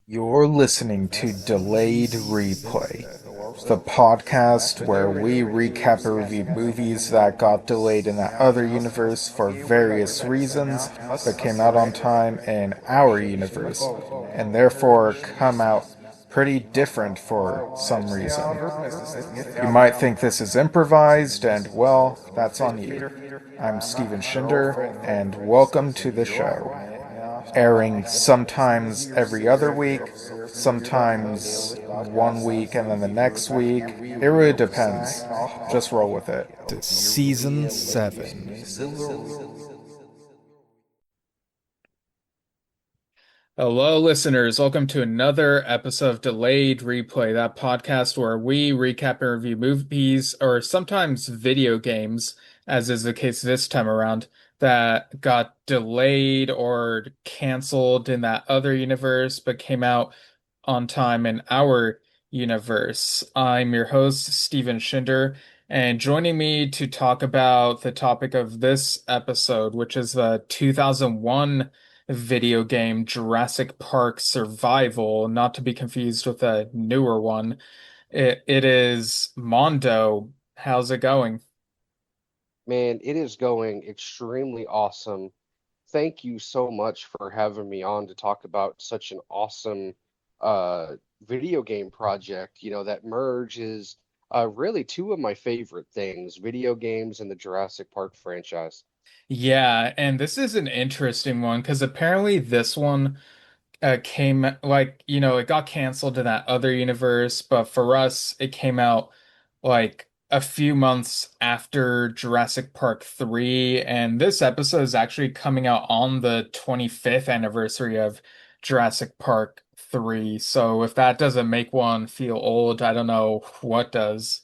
You're listening to Delayed Replay, the podcast where we recap and review movies that got delayed in that other universe for various reasons, but came out on time in our universe, and therefore come out pretty different for some reason. You might think this is improvised, and well, that's on you. I'm Steven Shinder, and welcome to the show. Airing sometimes every other week, sometimes one week and then the next week. It really depends. Just roll with it. Season 7. Hello, listeners. Welcome to another episode of Delayed Replay, that podcast where we recap and review movies or sometimes video games, as is the case this time around, that got delayed or canceled in that other universe but came out on time in our universe. I'm your host, Steven Shinder, and joining me to talk about the topic of this episode, which is the 2001 video game Jurassic Park Survival, not to be confused with a newer one. It is Mondo. How's it going? Man, it is going extremely awesome. Thank you so much for having me on to talk about such an awesome video game project. That merges really two of my favorite things, video games and the Jurassic Park franchise. Yeah, and this is an interesting one because apparently this one came like, it got canceled in that other universe, but for us, it came out like a few months after Jurassic Park 3, and this episode is actually coming out on the 25th anniversary of Jurassic Park 3. So if that doesn't make one feel old, I don't know what does.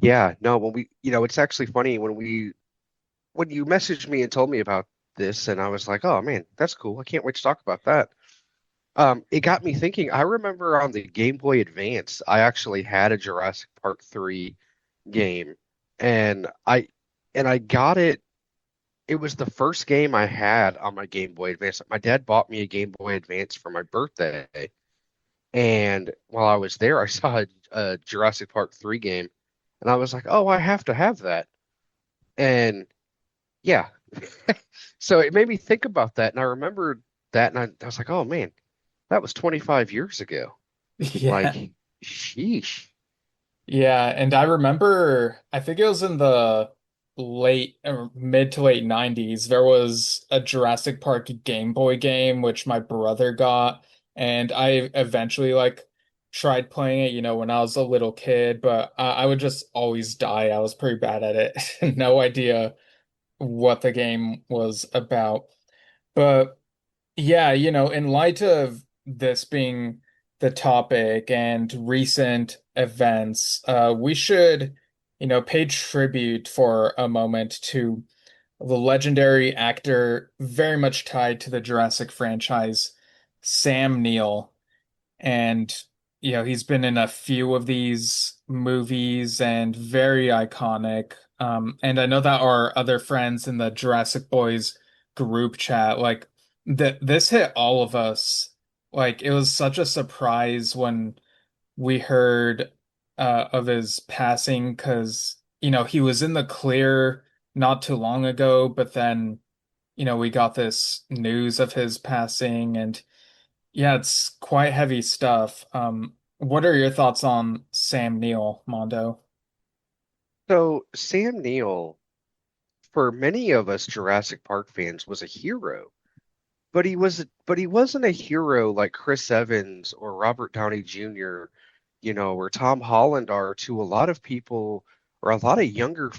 Yeah, no, it's actually funny when you messaged me and told me about this, and I was like, oh man, that's cool. I can't wait to talk about that. It got me thinking. I remember on the Game Boy Advance, I actually had a Jurassic Park 3 game, and I got it. It was the first game I had on my Game Boy Advance. My dad bought me a Game Boy Advance for my birthday, and while I was there, I saw a Jurassic Park 3 game, and I was like, "Oh, I have to have that." And yeah, so it made me think about that, and I remembered that, and I was like, "Oh man, that was 25 years ago." Yeah. Like, sheesh. Yeah, and I remember, I think it was in the late or mid to late 90s, there was a Jurassic Park Game Boy game which my brother got, and I eventually like tried playing it, when I was a little kid, but I would just always die. I was pretty bad at it. No idea what the game was about. But yeah, in light of this being the topic and recent events, we should, pay tribute for a moment to the legendary actor very much tied to the Jurassic franchise, Sam Neill. And, he's been in a few of these movies and very iconic. And I know that our other friends in the Jurassic Boys group chat, like, this hit all of us. Like, it was such a surprise when we heard of his passing because, he was in the clear not too long ago, but then, we got this news of his passing, and yeah, it's quite heavy stuff. What are your thoughts on Sam Neill, Mondo? So Sam Neill, for many of us Jurassic Park fans, was a hero. But he wasn't a hero like Chris Evans or Robert Downey Jr., or Tom Holland are to a lot of people or a lot of younger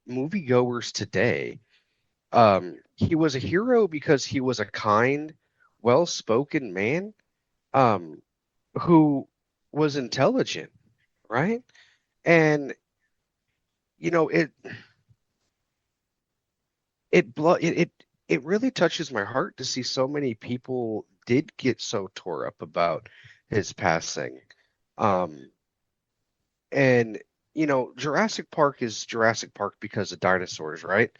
moviegoers today. He was a hero because he was a kind, well-spoken man, um, who was intelligent, right? And you know, it really touches my heart to see so many people did get so tore up about his passing. Um, and Jurassic Park is Jurassic Park because of dinosaurs, right?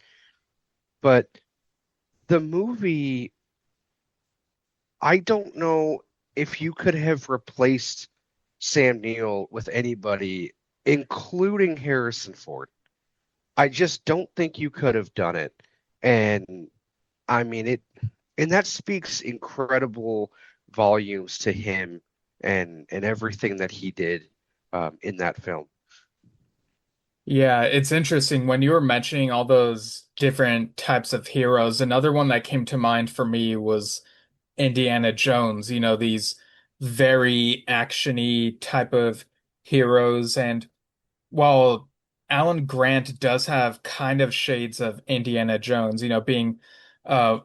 But the movie, I don't know. if you could have replaced Sam Neill with anybody, including Harrison Ford, I just don't think you could have done it. And I mean it, and that speaks incredible volumes to him and everything that he did in that film. Yeah, it's interesting when you were mentioning all those different types of heroes. Another one that came to mind for me was Indiana Jones, these very actiony type of heroes. And while Alan Grant does have kind of shades of Indiana Jones, being uh,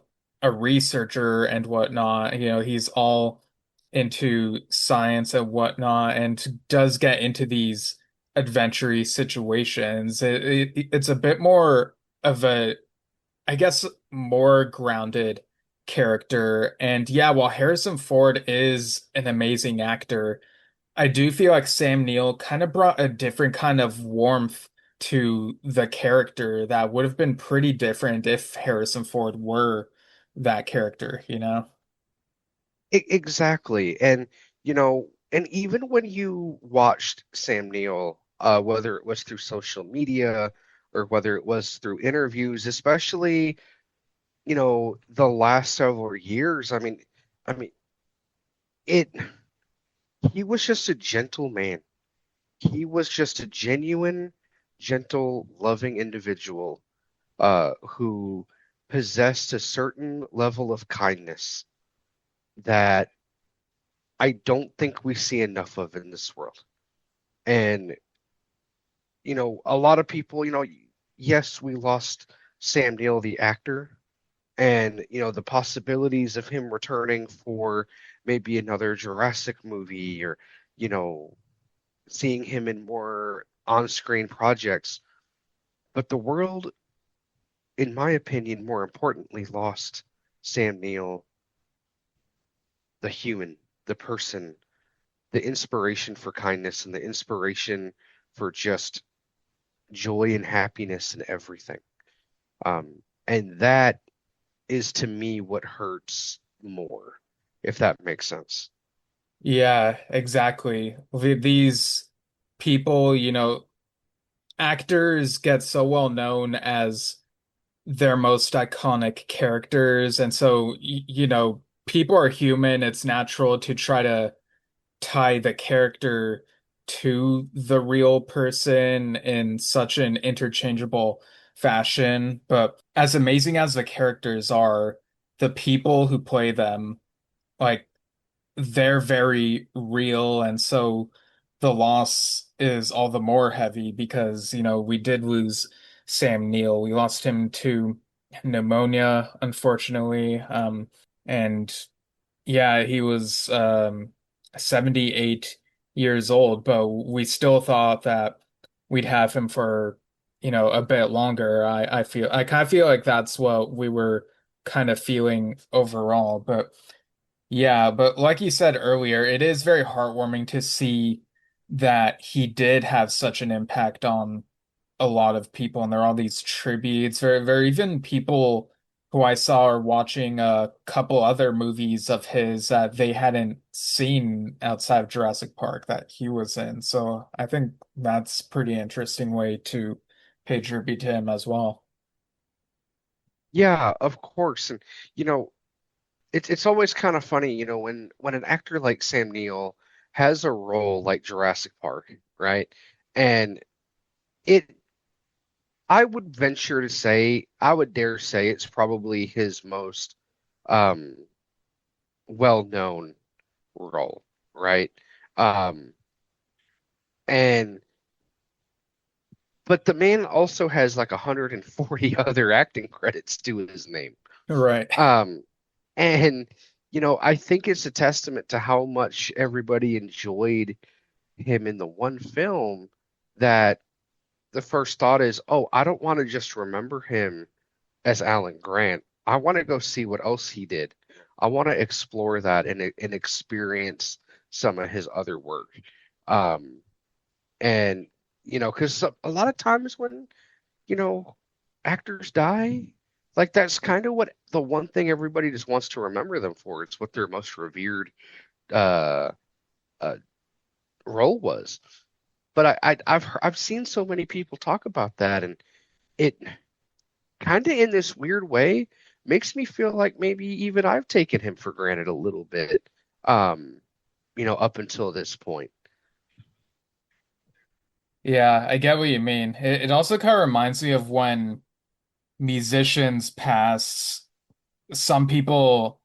a researcher and whatnot, he's all into science and whatnot and does get into these adventure situations. It's a bit more of a, I guess, more grounded character. And yeah, while Harrison Ford is an amazing actor, I do feel like Sam Neill kind of brought a different kind of warmth to the character that would have been pretty different if Harrison Ford were that character. Exactly. And, and even when you watched Sam Neill, whether it was through social media or whether it was through interviews, especially, the last several years, I mean, it, he was just a gentle man. He was just a genuine, gentle, loving individual, who possessed a certain level of kindness that I don't think we see enough of in this world. And, a lot of people, yes, we lost Sam Neill, the actor, and, the possibilities of him returning for maybe another Jurassic movie or, you know, seeing him in more on-screen projects. But the world, in my opinion, more importantly, lost Sam Neill, the human, the person, the inspiration for kindness and the inspiration for just joy and happiness and everything. And that is to me what hurts more, if that makes sense. Yeah, exactly. These people, actors get so well known as their most iconic characters. And so, people are human. It's natural to try to tie the character to the real person in such an interchangeable fashion. But as amazing as the characters are, the people who play them, like, they're very real. And so the loss is all the more heavy because, we did lose Sam Neill. We lost him to pneumonia, unfortunately. And yeah, he was 78 years old, but we still thought that we'd have him for, a bit longer. I kind of feel like that's what we were kind of feeling overall. But yeah, but like you said earlier, it is very heartwarming to see that he did have such an impact on a lot of people, and there are all these tributes. There are even people who I saw are watching a couple other movies of his that they hadn't seen outside of Jurassic Park that he was in. So I think that's pretty interesting way to pay tribute to him as well. Yeah, of course. And you know, it's always kind of funny, when an actor like Sam Neill has a role like Jurassic Park, right? And it I would venture to say, I would dare say it's probably his most um well-known role, right? Um and but the man also has like 140 other acting credits to his name. Right. Um and I think it's a testament to how much everybody enjoyed him in the one film that the first thought is, oh, I don't want to just remember him as Alan Grant. I want to go see what else he did. I want to explore that and experience some of his other work. Um, and because a lot of times when you know actors die, like that's kind of what the one thing everybody just wants to remember them for. It's what they're most revered uh, uh, role was. But I've seen so many people talk about that, and it kind of in this weird way makes me feel like maybe even I've taken him for granted a little bit, um, up until this point. Yeah, I get what you mean. It also kind of reminds me of when musicians pass, some people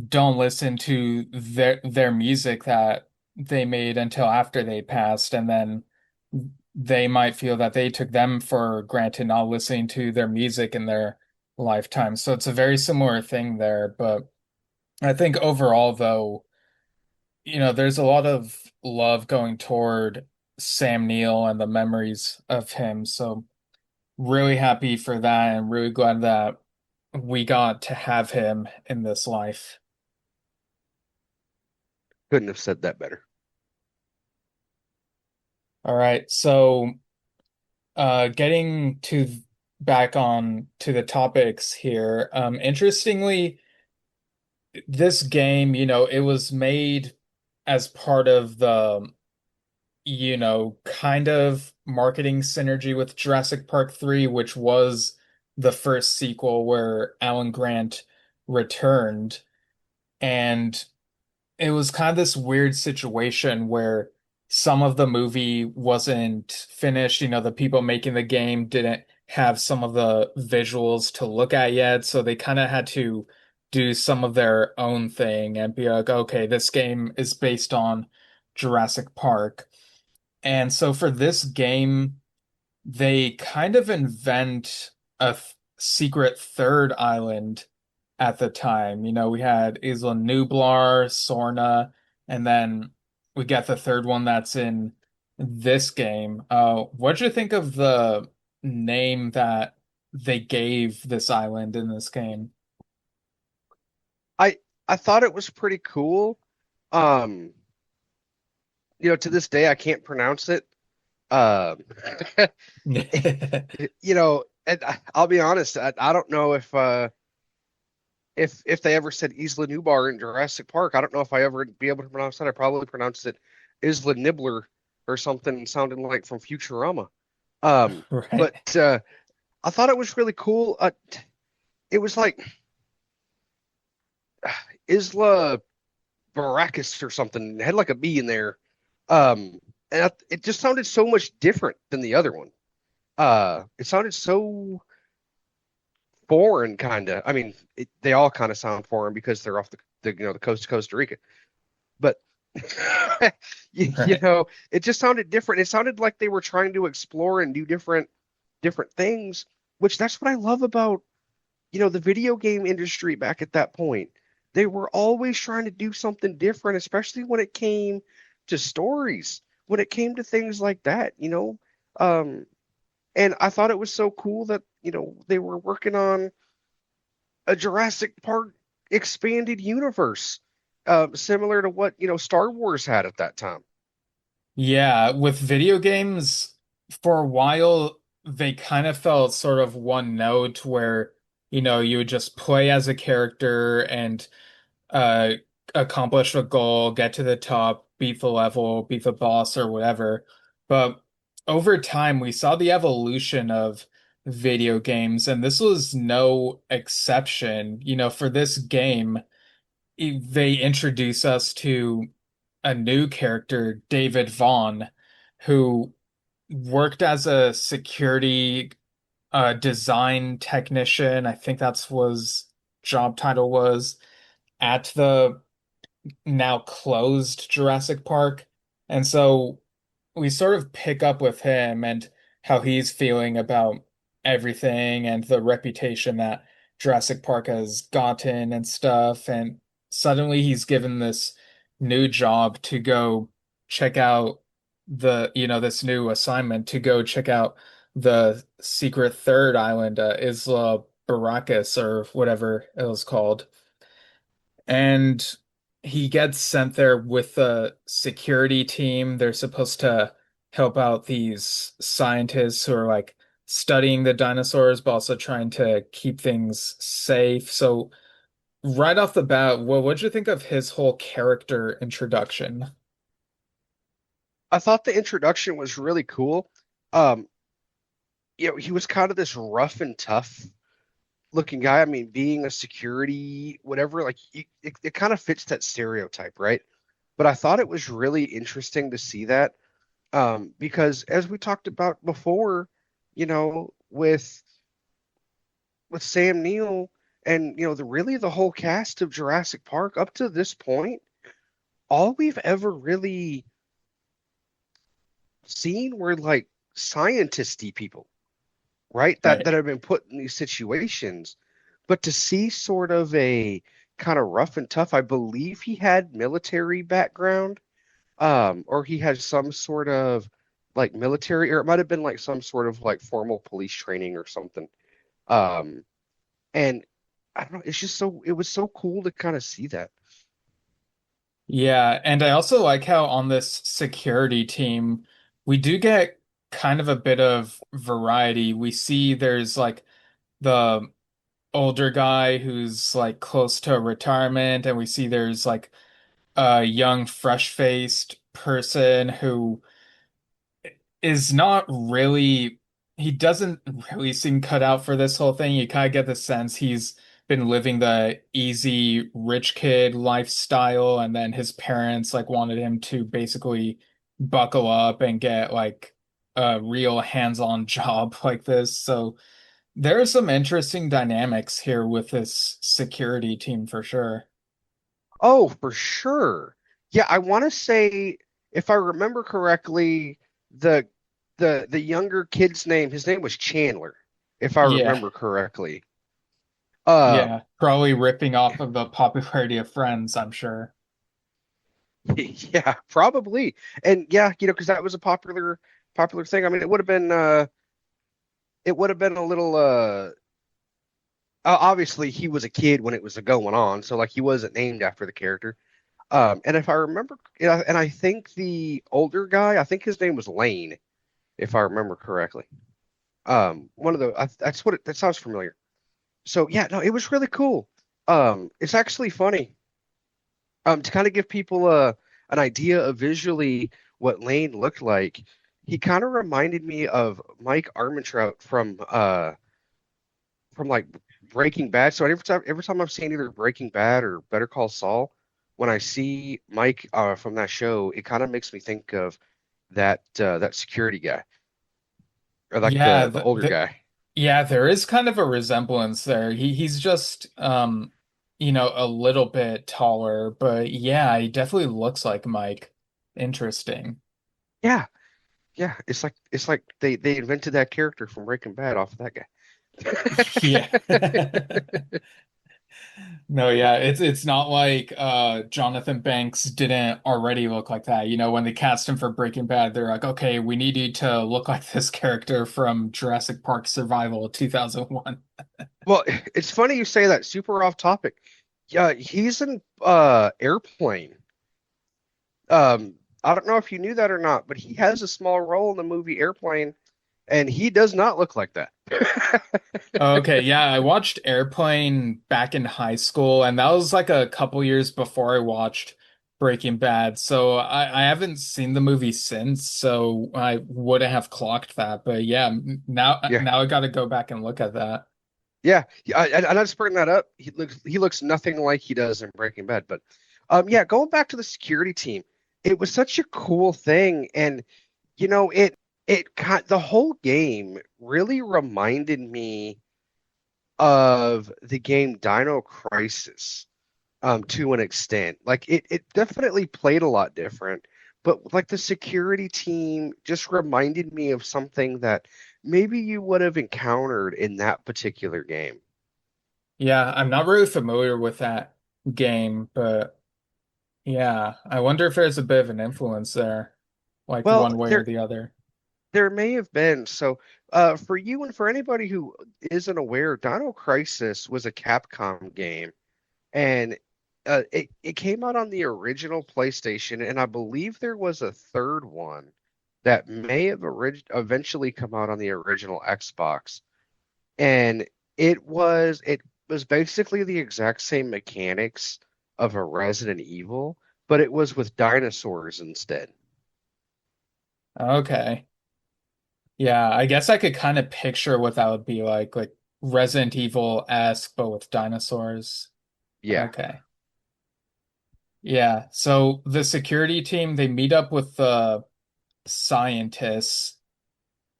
don't listen to their music that they made until after they passed, and then they might feel that they took them for granted not listening to their music in their lifetime. So it's a very similar thing there, but I think overall though, there's a lot of love going toward Sam Neill and the memories of him. So really happy for that and really glad that we got to have him in this life. Couldn't have said that better. All right, so getting to back on to the topics here. Interestingly, this game, it was made as part of the, kind of marketing synergy with Jurassic Park 3, which was the first sequel where Alan Grant returned. And it was kind of this weird situation where some of the movie wasn't finished. The people making the game didn't have some of the visuals to look at yet, so they kind of had to do some of their own thing and be like, okay, this game is based on Jurassic Park. And so for this game, they kind of invent a secret third island at the time. We had Isla Nublar, Sorna, and then we get the third one that's in this game. What'd you think of the name that they gave this island in this game? I I thought it was pretty cool. Um, to this day I can't pronounce it. Um, and I'll be honest, I don't know if they ever said Isla Nublar in Jurassic Park. I don't know if I ever be able to pronounce that. I probably pronounced it Isla Nibbler or something sounding like from Futurama. Right. But I thought it was really cool. It was like Isla Baracus or something. It had like a B in there. And it just sounded so much different than the other one. It sounded so foreign, kind of. I mean, they all kind of sound foreign because they're off the coast of Costa Rica. But Right. it just sounded different. It sounded like they were trying to explore and do different things, which that's what I love about, the video game industry back at that point. They were always trying to do something different, especially when it came to stories, when it came to things like that. Um, and I thought it was so cool that, they were working on a Jurassic Park expanded universe, similar to what, Star Wars had at that time. Yeah, with video games, for a while, they kind of felt sort of one note where, you would just play as a character and uh accomplish a goal, get to the top, beat the level, beat the boss or whatever. But over time we saw the evolution of video games and this was no exception. For this game, they introduce us to a new character, David Vaughn, who worked as a security design technician. I think that's what his job title was at the now closed Jurassic Park. And so we sort of pick up with him and how he's feeling about everything and the reputation that Jurassic Park has gotten and stuff. And suddenly he's given this new job to go check out this new assignment to go check out the secret third island, Isla Baracus or whatever it was called. And he gets sent there with the security team. They're supposed to help out these scientists who are like studying the dinosaurs, but also trying to keep things safe. So right off the bat, what'd you think of his whole character introduction? I thought the introduction was really cool. Um, he was kind of this rough and tough looking guy. I mean, being a security, whatever, like it kind of fits that stereotype, right? But I thought it was really interesting to see that, because as we talked about before, with Sam Neill and the whole cast of Jurassic Park up to this point, all we've ever really seen were like scientisty people, right? That Right. that have been put in these situations. But to see sort of a kind of rough and tough, I believe he had military background, or he had some sort of like military, or it might have been like some sort of like formal police training or something. Um, and I don't know, it was so cool to kind of see that. Yeah, and I also like how on this security team, we do get kind of a bit of variety. We see there's like the older guy who's like close to retirement, and we see there's like a young, fresh-faced person who is not really, he doesn't really seem cut out for this whole thing. You kind of get the sense he's been living the easy rich kid lifestyle, and then his parents like wanted him to basically buckle up and get like a real hands-on job like this. So there are some interesting dynamics here with this security team for sure. Oh, for sure. Yeah, I want to say, if I remember correctly, the the younger kid's name, his name was Chandler, if I Yeah, remember correctly. Um, yeah, probably ripping off of the popularity of Friends, I'm sure. yeah, probably. And yeah, because that was a popular thing. I mean, it would have been a little obviously he was a kid when it was going on, so like he wasn't named after the character. And if I remember, yeah, and I think the older guy, I think his name was Lane, if I remember correctly. One of the that's what that sounds familiar. So yeah, no, it was really cool. It's actually funny. To kind of give people an idea of visually what Lane looked like. He kind of reminded me of Mike Armentrout from like Breaking Bad. So every time I've seen either Breaking Bad or Better Call Saul, when I see Mike from that show, it kind of makes me think of that security guy, or like Yeah, the older guy. yeah, there is kind of a resemblance there. He's just a little bit taller, but yeah, he definitely looks like Mike. Interesting. Yeah, yeah. It's like they invented that character from Breaking Bad off of that Yeah. guy. No, yeah, it's not like Jonathan Banks didn't already look like that. You know, when they cast him for Breaking Bad, they're like, okay, we need you to look like this character from Jurassic Park Survival 2001. Well, it's funny you say that. Super off topic. Yeah, he's in Airplane. I don't know if you knew that or not, but he has a small role in the movie Airplane, and he does not look like that. Okay, yeah, I watched Airplane back in high school, and that was like a couple years before I watched Breaking Bad. So I haven't seen the movie since, so I wouldn't have clocked that. But yeah, Yeah, now I got to go back and look at that. yeah. I'm not just bringing that up. He looks nothing like he does in Breaking Bad. But yeah, going back to the security team, it was such a cool thing, and the whole game really reminded me of the game Dino Crisis, to an extent. Like it definitely played a lot different, but like the security team just reminded me of something that maybe you would have encountered in that particular game. Yeah, I'm not really familiar with that game, but yeah, I wonder if there's a bit of an influence there, like Well, one way or there the other. there may have been. So, for you and for anybody who isn't aware, Dino Crisis was a Capcom game, and it came out on the original PlayStation, and I believe there was a third one that may have eventually come out on the original Xbox. And it was basically the exact same mechanics of a Resident Evil, but it was with dinosaurs instead. Okay. Yeah, I guess I could kind of picture what that would be like Resident Evil-esque, but with dinosaurs. Yeah. Okay. Yeah. So the security team, they meet up with the scientists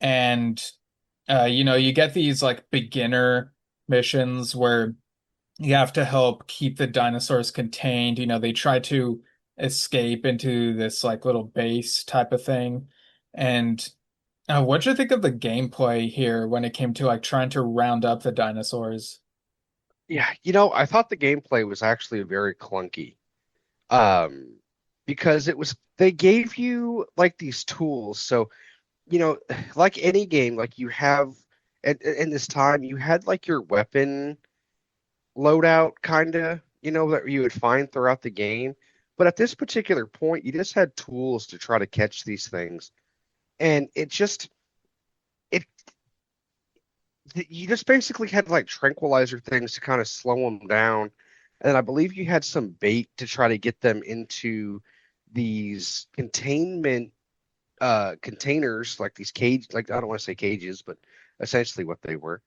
and you get these like beginner missions where you have to help keep the dinosaurs contained. They try to escape into this like little base type of thing. And what'd you think of the gameplay here when it came to like trying to round up the dinosaurs? Yeah, I thought the gameplay was actually very clunky. Um, because they gave you like these tools. So, you know, like any game, like you have in this time, you had like your weapon loadout kinda, that you would find throughout the game. But at this particular point, you just had tools to try to catch these things. And it you just basically had like tranquilizer things to kind of slow them down. And I believe you had some bait to try to get them into these containment containers, like these cage, like I don't want to say cages, but essentially what they were.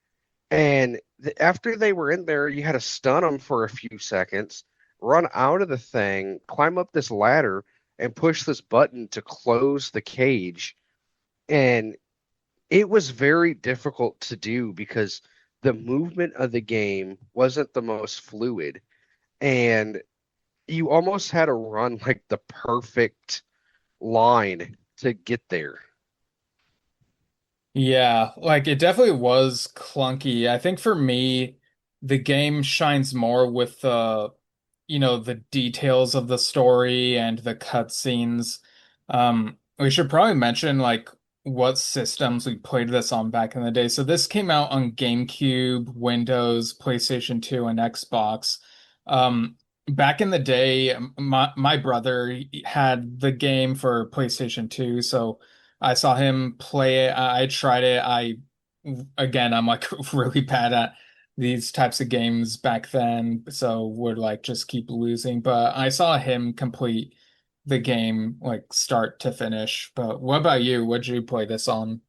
And after they were in there, you had to stun them for a few seconds, run out of the thing, climb up this ladder, and push this button to close the cage. And it was very difficult to do because the movement of the game wasn't the most fluid. And you almost had to run like the perfect line to get there. Yeah, like it definitely was clunky. I think for me, the game shines more with the details of the story and the cutscenes. We should probably mention like what systems we played this on back in the day. So this came out on GameCube, Windows, PlayStation 2, and Xbox. Back in the day, my brother had the game for PlayStation 2, so I saw him play it. I tried it. Again, I'm like really bad at these types of games back then, so would like just keep losing. But I saw him complete the game like start to finish. But what about you? What'd you play this on?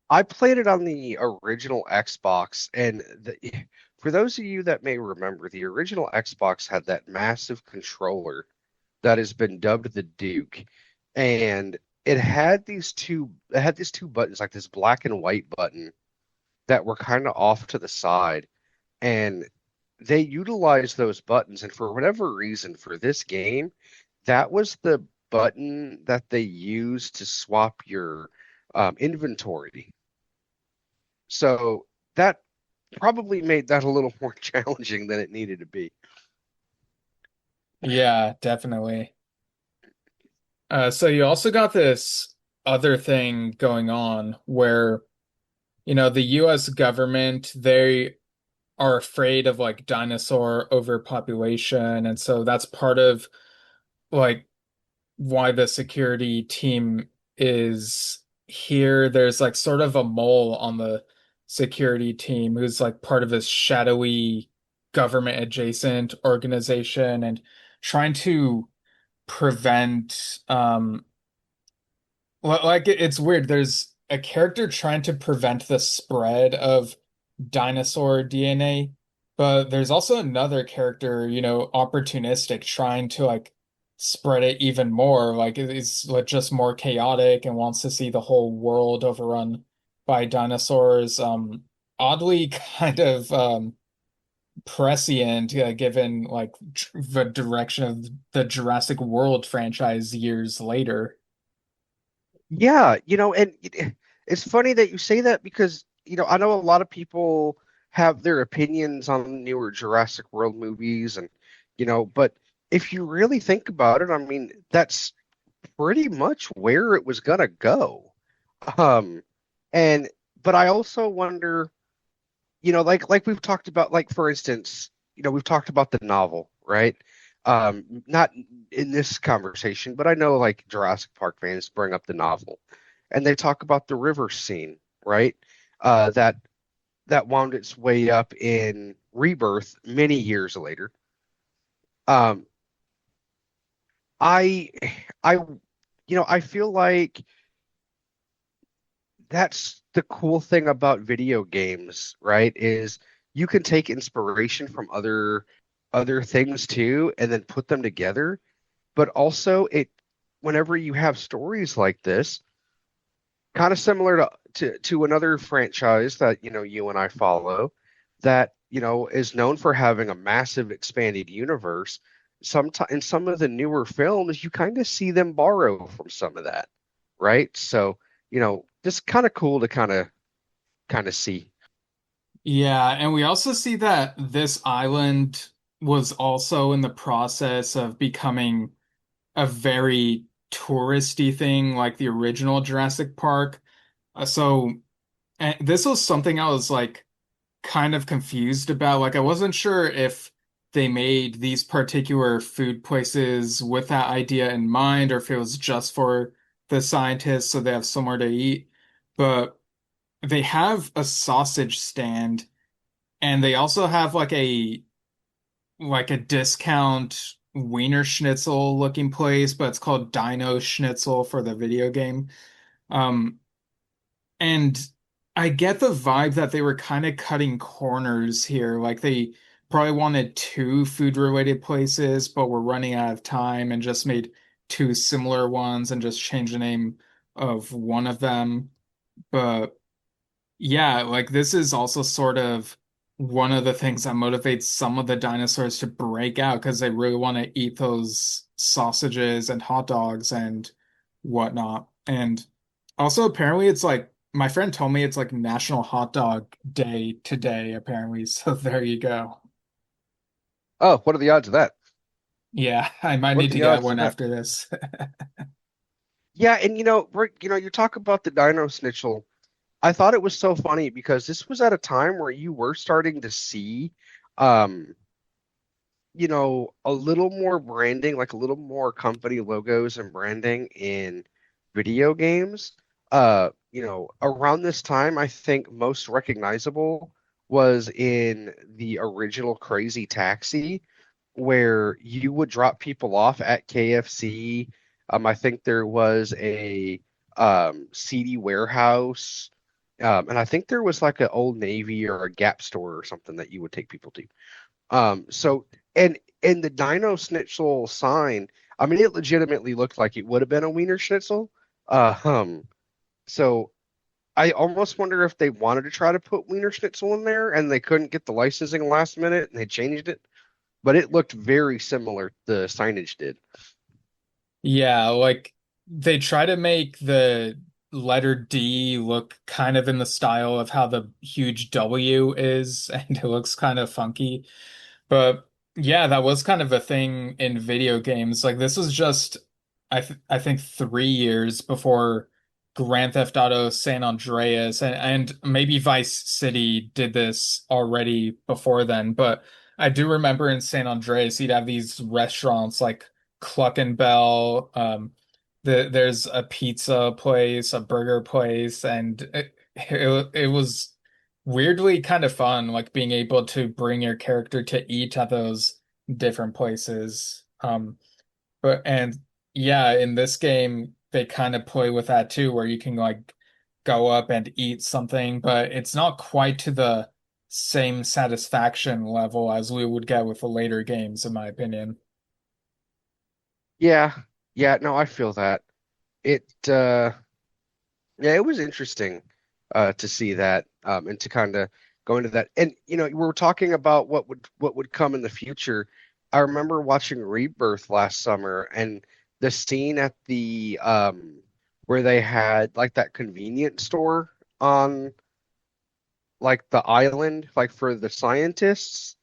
I played it on the original Xbox, and for those of you that may remember, the original Xbox had that massive controller that has been dubbed the Duke, and it had these two buttons, like this black and white button that were kind of off to the side, and they utilized those buttons, and for whatever reason, for this game, that was the button that they used to swap your inventory. So that probably made that a little more challenging than it needed to be. Yeah, definitely. So you also got this other thing going on where, the US government, they are afraid of like dinosaur overpopulation. And so that's part of like why the security team is here. There's like sort of a mole on the security team who's like part of this shadowy government adjacent organization and trying to prevent like it's weird. There's a character trying to prevent the spread of dinosaur DNA, but there's also another character, opportunistic, trying to like spread it even more. Like it's like just more chaotic and wants to see the whole world overrun by dinosaurs. Oddly kind of prescient, given like the direction of the Jurassic World franchise years later. Yeah, and it's funny that you say that because, I know a lot of people have their opinions on newer Jurassic World movies and, but if you really think about it, I mean, that's pretty much where it was gonna go. Um, and but I also wonder, like we've talked about, like for instance, we've talked about the novel, right? Not in this conversation, but I know like Jurassic Park fans bring up the novel, and they talk about the river scene, right? That wound its way up in Rebirth many years later. Um, I, I, I feel like that's the cool thing about video games, right? Is you can take inspiration from other things too, and then put them together. But also, whenever you have stories like this, kind of similar to another franchise that you and I follow, that is known for having a massive expanded universe. Sometimes in some of the newer films, you kind of see them borrow from some of that, right? So, just kind of cool to kind of see. Yeah, and we also see that this island was also in the process of becoming a very touristy thing like the original Jurassic Park. So this was something I was like kind of confused about. Like I wasn't sure if they made these particular food places with that idea in mind or if it was just for the scientists so they have somewhere to eat. But they have a sausage stand and they also have like a discount Wiener Schnitzel looking place, but it's called Dino Schnitzel for the video game. Um, and I get the vibe that they were kind of cutting corners here. Like they probably wanted two food related places, but were running out of time and just made two similar ones and just changed the name of one of them. But yeah, like this is also sort of one of the things that motivates some of the dinosaurs to break out because they really want to eat those sausages and hot dogs and whatnot. And also, apparently, it's like my friend told me it's like National Hot Dog Day today, apparently. So there you go. Oh, what are the odds of that? Yeah, I might What are need to the get odds of one that? after this. Yeah, and you talk about the Dino Schnitzel. I thought it was so funny because this was at a time where you were starting to see, um, a little more branding, like a little more company logos and branding in video games. Around this time, I think most recognizable was in the original Crazy Taxi, where you would drop people off at KFC. I think there was a CD warehouse. And I think there was like an Old Navy or a Gap store or something that you would take people to. So and the Dino Schnitzel sign, I mean, it legitimately looked like it would have been a Wiener Schnitzel. Uh, um, so I almost wonder if they wanted to try to put Wiener Schnitzel in there and they couldn't get the licensing last minute and they changed it, but it looked very similar. The signage did. Yeah, like they try to make the letter D look kind of in the style of how the huge W is, and it looks kind of funky. But yeah, that was kind of a thing in video games. Like this was just I think 3 years before Grand Theft Auto San Andreas and maybe Vice City did this already before then, but I do remember in San Andreas you'd have these restaurants like Cluck and Bell. There's a pizza place, a burger place, and it was weirdly kind of fun, like being able to bring your character to eat at those different places. But and yeah, in this game they kind of play with that too, where you can like go up and eat something, but it's not quite to the same satisfaction level as we would get with the later games, in my opinion. Yeah, yeah, no, I feel that. It Yeah, it was interesting to see that and to kind of go into that. And we were talking about what would come in the future. I remember watching Rebirth last summer and the scene at the where they had like that convenience store on like the island, like for the scientists.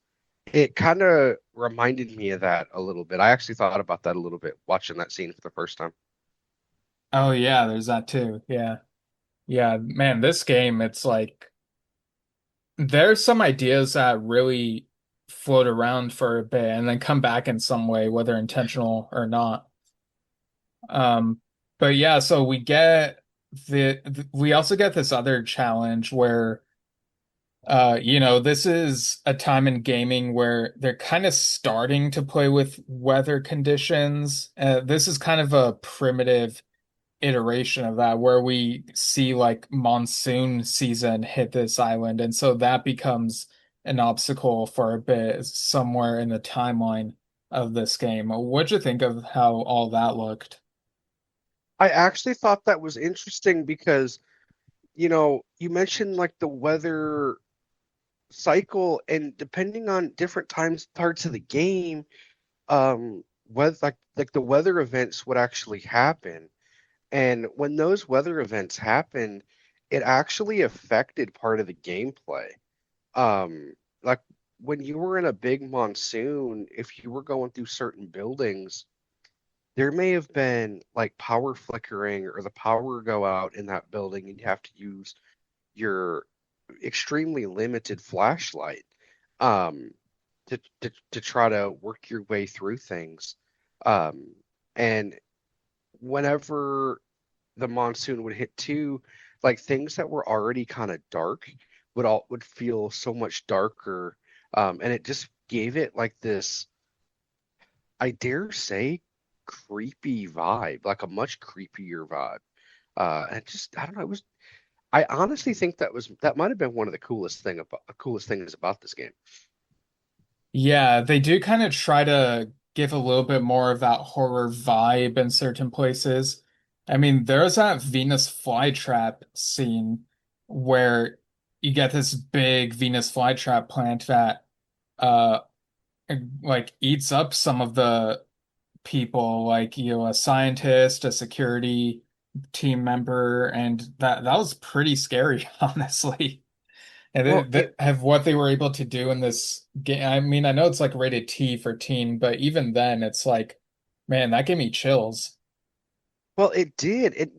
It kind of reminded me of that a little bit. I actually thought about that a little bit watching that scene for the first time. Oh yeah, there's that too. Yeah. Yeah, man, this game, it's like there's some ideas that really float around for a bit and then come back in some way, whether intentional or not. Um, but yeah, so we get we also get this other challenge where This is a time in gaming where they're kind of starting to play with weather conditions. This is kind of a primitive iteration of that where we see like monsoon season hit this island, and so that becomes an obstacle for a bit somewhere in the timeline of this game. What'd you think of how all that looked? I actually thought that was interesting because, you mentioned like the weather cycle, and depending on different times, parts of the game, whether like the weather events would actually happen. And when those weather events happened, it actually affected part of the gameplay. Like when you were in a big monsoon, if you were going through certain buildings, there may have been like power flickering or the power go out in that building, and you have to use your extremely limited flashlight um, to try to work your way through things. Um, and whenever the monsoon would hit too, like things that were already kind of dark would feel so much darker. And it just gave it like this, I dare say, creepy vibe, like a much creepier vibe. And just I don't know, it was I honestly think that might have been one of the coolest things about this game. Yeah, they do kind of try to give a little bit more of that horror vibe in certain places. I mean, there's that Venus flytrap scene where you get this big Venus flytrap plant that uh like eats up some of the people, like a scientist, a security team member, and that was pretty scary, honestly. And Well, it have what they were able to do in this game. I mean, I know it's like rated T for teen, but even then, it's like, man, that gave me chills. well it did.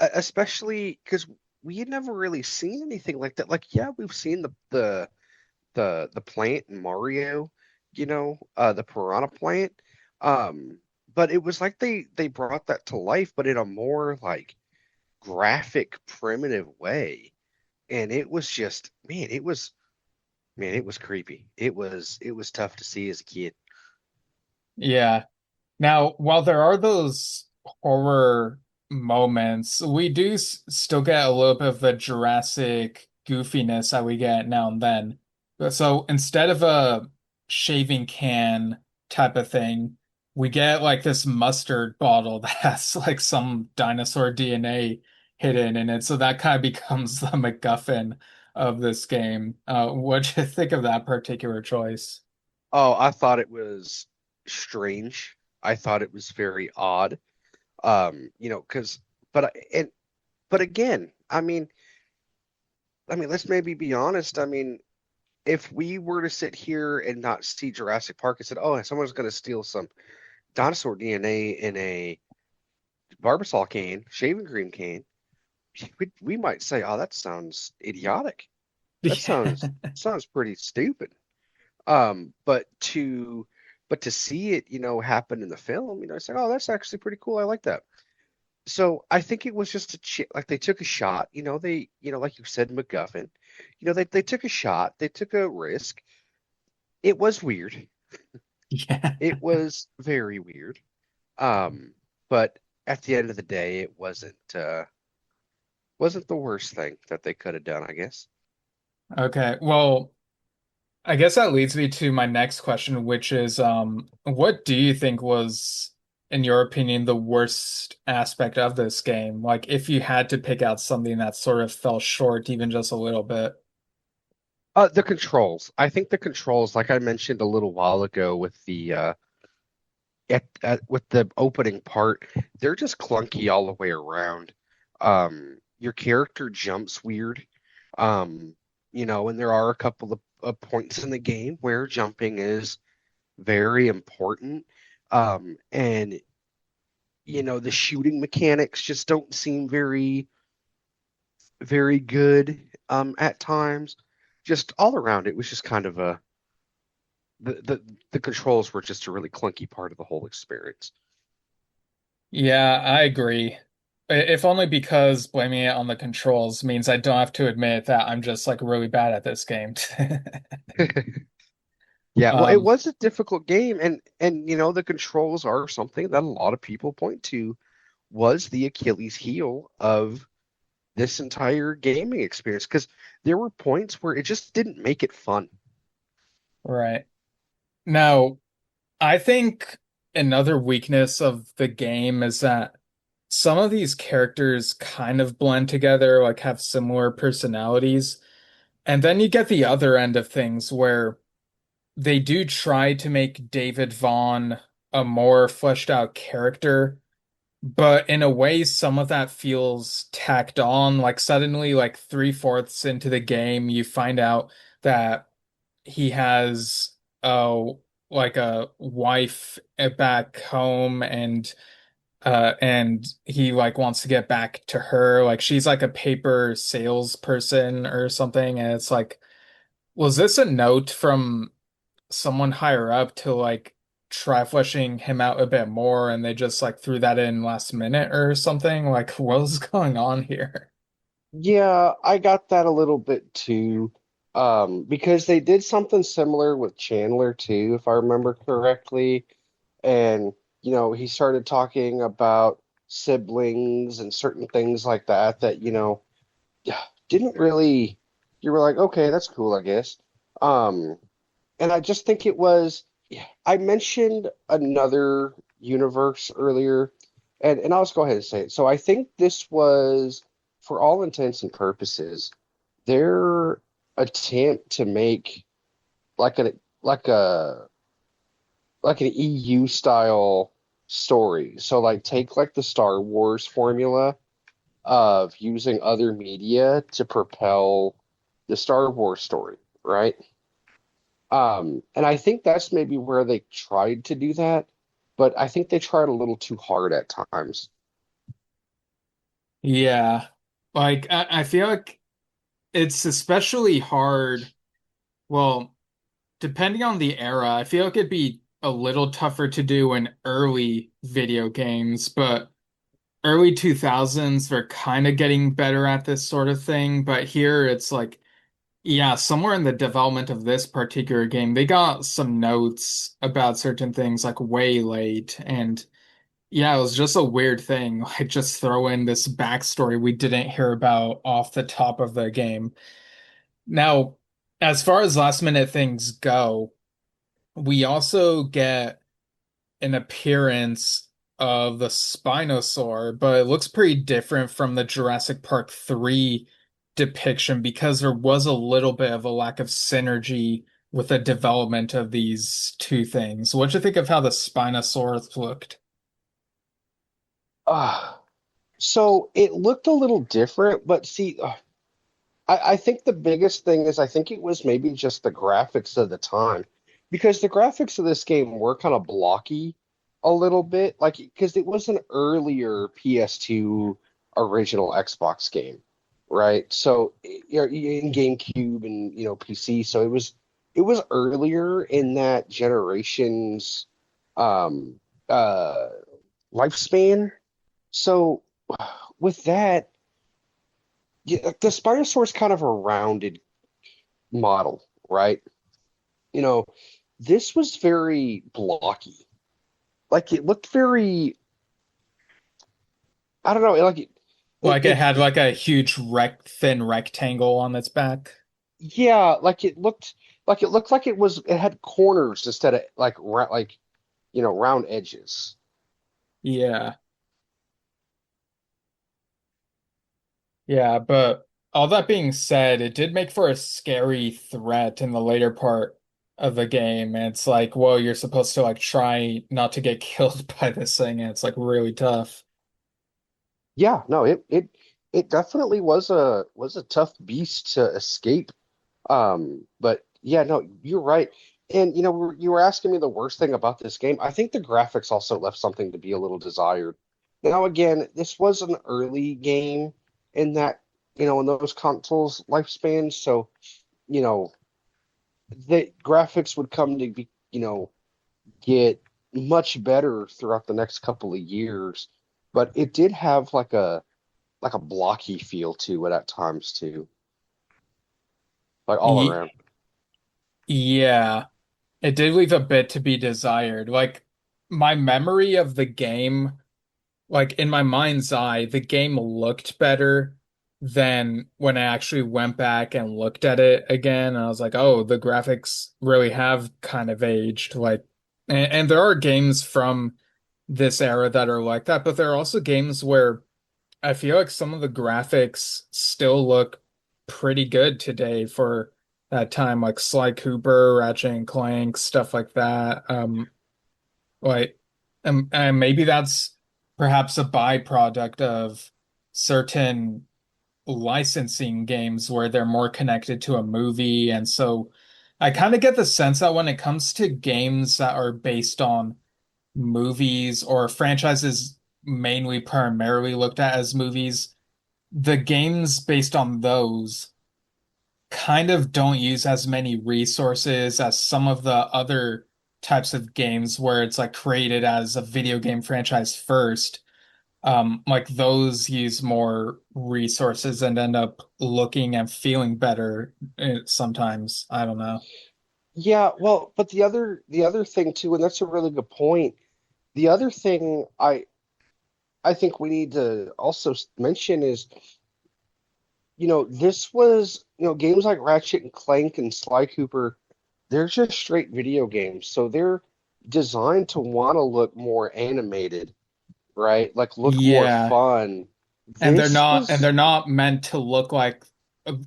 Especially because we had never really seen anything like that. Like, yeah, we've seen the plant in Mario, the piranha plant. Um, but it was like they brought that to life, but in a more like graphic, primitive way. And it was just, man, it was creepy. It was tough to see as a kid. Yeah. Now, while there are those horror moments, we do still get a little bit of the Jurassic goofiness that we get now and then. So instead of a shaving can type of thing, we get like this mustard bottle that has like some dinosaur DNA hidden in it. So that kind of becomes the MacGuffin of this game. What'd you think of that particular choice? Oh, I thought it was strange. I thought it was very odd. Because but and but again, I mean, let's maybe be honest. I mean, if we were to sit here and not see Jurassic Park and said, "Oh, someone's going to steal some dinosaur DNA in a Barbasol can, shaving cream can," we might say, "Oh, that sounds idiotic. That Yeah. sounds pretty stupid." But to see it, happen in the film, it's like, "Oh, that's actually pretty cool. I like that." So I think it was just like they took a shot. Like you said, MacGuffin. They took a shot. They took a risk. It was weird. Yeah. It was very weird. But at the end of the day, it wasn't the worst thing that they could have done, I guess. Okay. Well, I guess that leads me to my next question, which is, what do you think was, in your opinion, the worst aspect of this game? Like, if you had to pick out something that sort of fell short even just a little bit. The controls. I think the controls, like I mentioned a little while ago with with the opening part, they're just clunky all the way around. Your character jumps weird. And there are a couple of points in the game where jumping is very important. And the shooting mechanics just don't seem very, very good at times. Just all around, it was just kind of the controls were just a really clunky part of the whole experience. Yeah, I agree. If only because blaming it on the controls means I don't have to admit that I'm just like really bad at this game. Yeah, well, it Um, was a difficult game, and the controls are something that a lot of people point to was the Achilles heel of this entire gaming experience because there were points where it just didn't make it fun. right. Now, I think another weakness of the game is that some of these characters kind of blend together, like have similar personalities. And then you get the other end of things where they do try to make David Vaughn a more fleshed out character, but in a way, some of that feels tacked on. Like suddenly, like three-fourths into the game, you find out that he has like a wife back home and he like wants to get back to her. Like she's like a paper salesperson or something, and it's like, was this a note from someone higher up to like try fleshing him out a bit more and they just like threw that in last minute or something? Like, what was going on here? Yeah, I got that a little bit too. Because they did something similar with Chandler too, if I remember correctly. And, he started talking about siblings and certain things like that, didn't really, you were like, okay, that's cool, I guess. Um, and I just think it was, yeah, I mentioned another universe earlier, and I'll just go ahead and say it. So I think this was, for all intents and purposes, their attempt to make like a like a like an EU style story. So like take like the Star Wars formula of using other media to propel the Star Wars story, right? And I think that's maybe where they tried to do that, but I think they tried a little too hard at times. Yeah. Like I feel like it's especially hard. Well, depending on the era, I feel like it'd be a little tougher to do in early video games, but early 2000s they're kind of getting better at this sort of thing. But here it's like, yeah, somewhere in the development of this particular game, they got some notes about certain things like way late. And yeah, it was just a weird thing. Like just throw in this backstory we didn't hear about off the top of the game. Now, as far as last minute things go, we also get an appearance of the Spinosaur, but it looks pretty different from the Jurassic Park 3 depiction because there was a little bit of a lack of synergy with the development of these two things. What'd you think of how the Spinosaurus looked? Uh, so it looked a little different, but see, I think the biggest thing is I think it was maybe just the graphics of the time because the graphics of this game were kind of blocky a little bit, like because it was an earlier PS2 original Xbox game, right? So in GameCube and PC, so it was earlier in that generation's um uh lifespan. So with that, yeah, the Spinosaurus is kind of a rounded model, right? You know, this was very blocky. Like it looked very, I don't know, like Like it had like a huge thin rectangle on its back. yeah, like it looked like it had corners instead of round edges. Yeah. Yeah, but all that being said, it did make for a scary threat in the later part of the game. And it's like, whoa, you're supposed to like try not to get killed by this thing, and it's like really tough. Yeah, no, it definitely was a tough beast to escape. But yeah, no, you're right. And you were asking me the worst thing about this game. I think the graphics also left something to be a little desired. Now, again, this was an early game in that, in those consoles lifespans. So, you know, the graphics would come to get much better throughout the next couple of years. but it did have like a blocky feel to it at times too, like all Ye around. yeah, it did leave a bit to be desired. Like my memory of the game, like in my mind's eye, the game looked better than when I actually went back and looked at it again. And I was like, oh, the graphics really have kind of aged. Like, and there are games from this era that are like that, but there are also games where I feel like some of the graphics still look pretty good today for that time, like Sly Cooper, Ratchet and Clank, stuff like that. Like, and maybe that's perhaps a byproduct of certain licensing games where they're more connected to a movie. And so I kind of get the sense that when it comes to games that are based on movies or franchises mainly primarily looked at as movies, the games based on those kind of don't use as many resources as some of the other types of games where it's like created as a video game franchise first. Like those use more resources and end up looking and feeling better sometimes. I don't know. Yeah, well, but the other thing too, and that's a really good point. The other thing I think we need to also mention is, this was, games like Ratchet and Clank and Sly Cooper, they're just straight video games. So they're designed to want to look more animated, right? Like look more Yeah, fun. and they're This not and was they're not meant to look like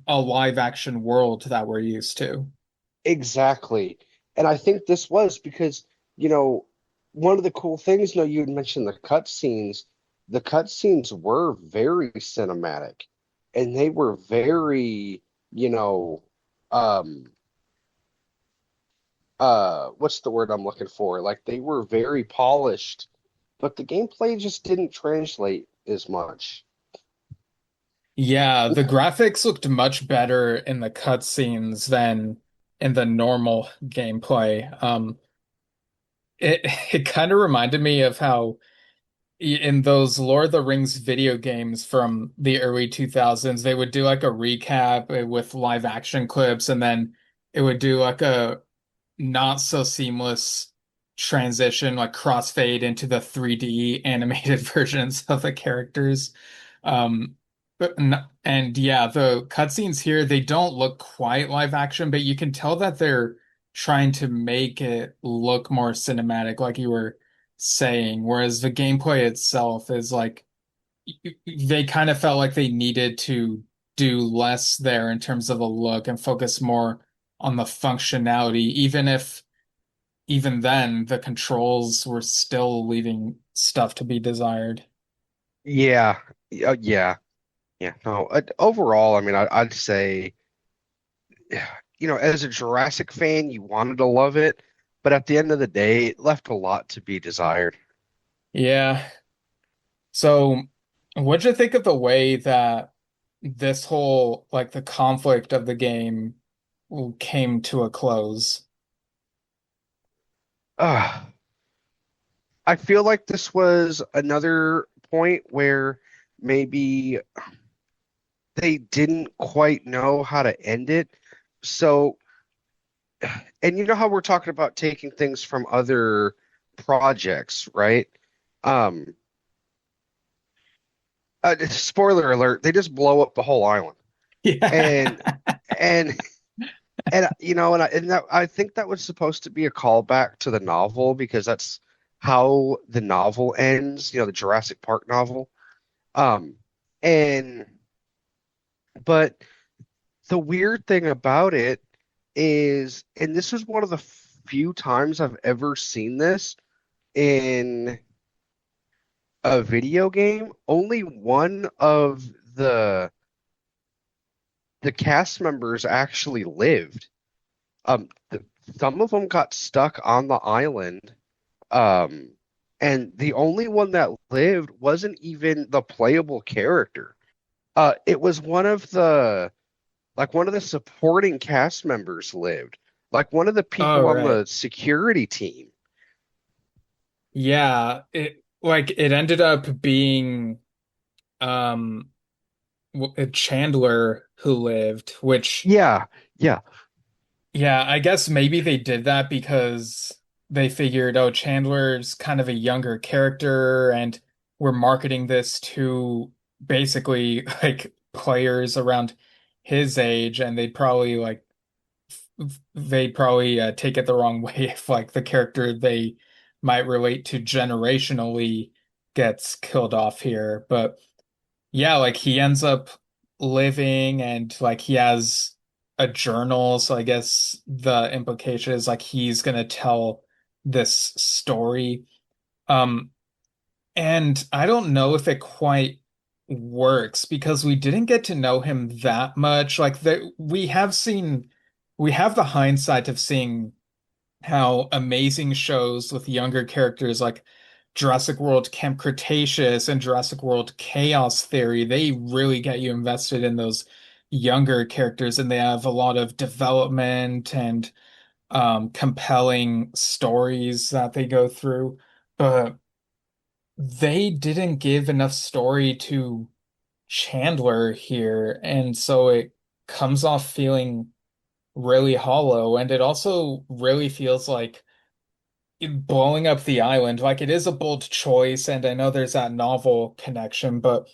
a live action world that we're used to. exactly. And I think this was because, you know, one of the cool things, you had mentioned the cutscenes. The cutscenes were very cinematic and they were very, you know, um, what's the word I'm looking for? Like they were very polished, but the gameplay just didn't translate as much. Yeah, the graphics looked much better in the cutscenes than in the normal gameplay. It it kind of reminded me of how in those Lord of the Rings video games from the early 2000s, they would do like a recap with live action clips, and then it would do like a not so seamless transition, like crossfade into the 3D animated versions of the characters. Um, and yeah, the cutscenes here, they don't look quite live action, but you can tell that they're trying to make it look more cinematic, like you were saying, whereas the gameplay itself is like they kind of felt like they needed to do less there in terms of the look and focus more on the functionality, even if even then the controls were still leaving stuff to be desired. Yeah, yeah, yeah. No, overall, I mean, I'd say, as a Jurassic fan, you wanted to love it, but at the end of the day, it left a lot to be desired. Yeah. So, what'd you think of the way that this whole, like the conflict of the game came to a close? Uh, I feel like this was another point where maybe they didn't quite know how to end it. So, and you know how we're talking about taking things from other projects, right? Um, Spoiler alert, they just blow up the whole island. Yeah. And and I think that was supposed to be a callback to the novel because that's how the novel ends, the Jurassic Park novel. Um, and but the weird thing about it is, and this is one of the few times I've ever seen this in a video game, only one of the the cast members actually lived. Some of them got stuck on the island, um, and the only one that lived wasn't even the playable character. It was one of the supporting cast members lived, like one of the Oh, people on right. the security team. Yeah. like it ended up being um Chandler who lived, which Yeah, yeah. yeah, I guess maybe they did that because they figured, oh, Chandler's kind of a younger character, and we're marketing this to basically like players around his age, and they'd probably take it the wrong way if like the character they might relate to generationally gets killed off here. But yeah, like he ends up living and like he has a journal, so I guess the implication is like he's gonna tell this story. Um, and I don't know if it quite works because we didn't get to know him that much. We have the hindsight of seeing how amazing shows with younger characters like Jurassic World Camp Cretaceous and Jurassic World Chaos Theory, they really get you invested in those younger characters and they have a lot of development and compelling stories that they go through. But they didn't give enough story to Chandler here, and so it comes off feeling really hollow, and it also really feels like blowing up the island. Like it is a bold choice, and I know there's that novel connection, but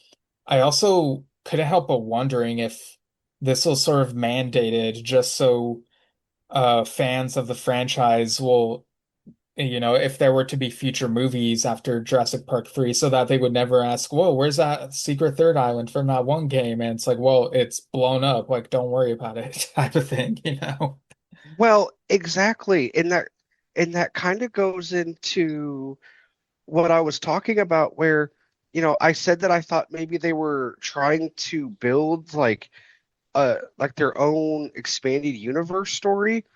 I also couldn't help but wondering if this was sort of mandated just so fans of the franchise will, if there were to be future movies after Jurassic Park 3, so that they would never ask, whoa, where's that secret third island from that one game? And it's like, well, it's blown up. Like, don't worry about it, type of thing. Well, exactly. And that kind of goes into what I was talking about where, I said that I thought maybe they were trying to build like their own expanded universe story,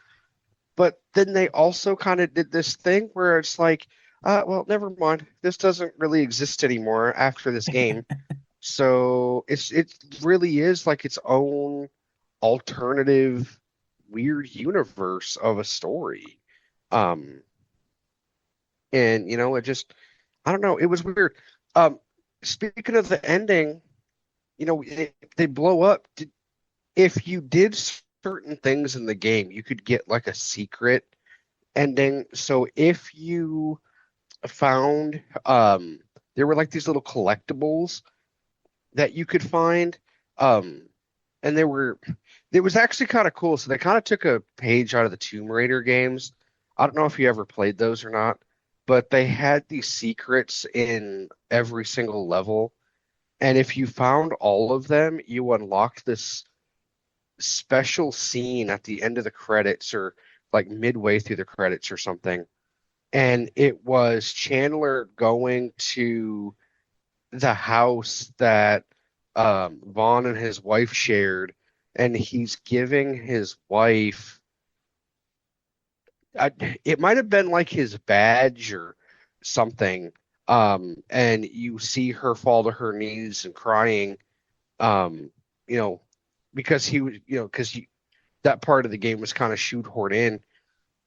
but then they also kind of did this thing where it's like, well, never mind. This doesn't really exist anymore after this game. So it really is like its own alternative weird universe of a story. Um, and it just I don't know, it was weird. Um, Speaking of the ending, they blow up. If you did certain things in the game, you could get like a secret ending. So if you found there were like these little collectibles that you could find. Um, and it was actually kind of cool. So they kind of took a page out of the Tomb Raider games. I don't know if you ever played those or not, but they had these secrets in every single level. And if you found all of them, you unlocked this special scene at the end of the credits or like midway through the credits or something. And it was Chandler going to the house that Vaughn and his wife shared, and he's giving his wife, I, it might have been like his badge or something. And you see her fall to her knees and crying, um, you know, because he was, because that part of the game was kind of shoehorned in.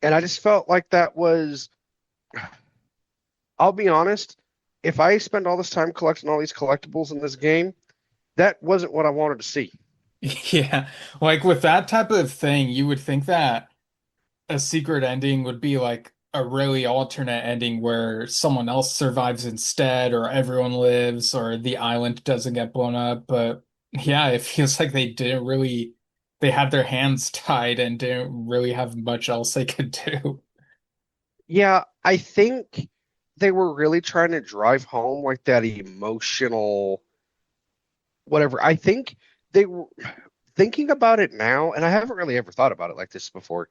And I just felt like that was, I'll be honest, if I spend all this time collecting all these collectibles in this game, that wasn't what I wanted to see. Yeah, like with that type of thing, you would think that a secret ending would be like a really alternate ending where someone else survives instead, or everyone lives, or the island doesn't get blown up. But yeah, it feels like they had their hands tied and didn't really have much else they could do. Yeah, I think they were really trying to drive home like that emotional whatever. I think they were thinking about it now, and I haven't really ever thought about it like this before.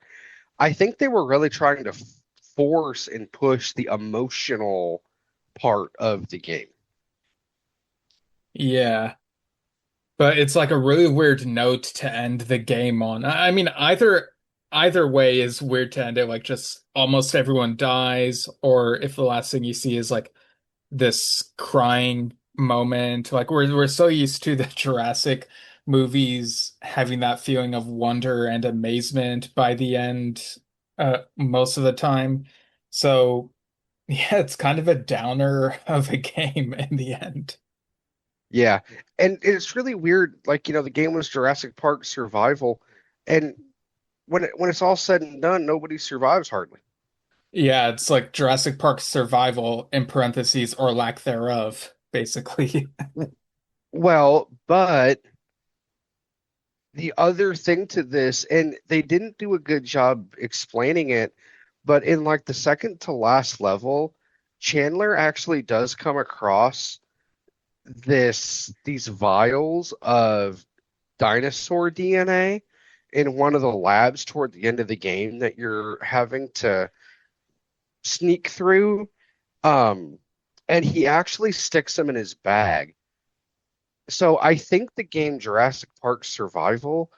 I think they were really trying to force and push the emotional part of the game. Yeah. But it's like a really weird note to end the game on. I mean, either way is weird to end it. Like just almost everyone dies, or if the last thing you see is like this crying moment. Like we're so used to the Jurassic movies having that feeling of wonder and amazement by the end, most of the time. So. Yeah, it's kind of a downer of a game in the end. Yeah. And it's really weird. Like, the game was Jurassic Park Survival, and when it's all said and done, nobody survives hardly. Yeah, it's like Jurassic Park survival in parentheses or lack thereof, basically. Well, but the other thing to this, and they didn't do a good job explaining it, but in like the second to last level, Chandler actually does come across these vials of dinosaur DNA in one of the labs toward the end of the game that you're having to sneak through. Um, and he actually sticks them in his bag. So I think the game Jurassic Park Survival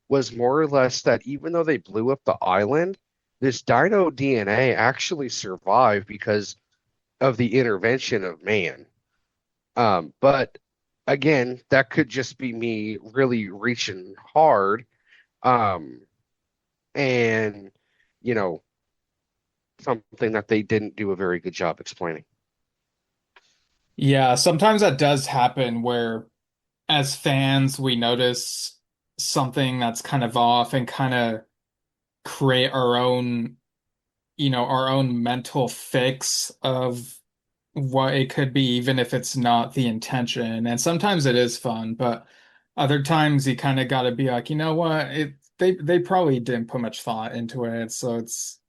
was more or less that even though they blew up the island, this dino DNA actually survived because of the intervention of man. But again, that could just be me really reaching hard. Um, and you know, something that they didn't do a very good job explaining. Yeah, sometimes that does happen where as fans we notice something that's kind of off and kind of create our own, our own mental fix of what it could be, even if it's not the intention. And sometimes it is fun, but other times you kind of got to be like, you know what? They probably didn't put much thought into it, so it's.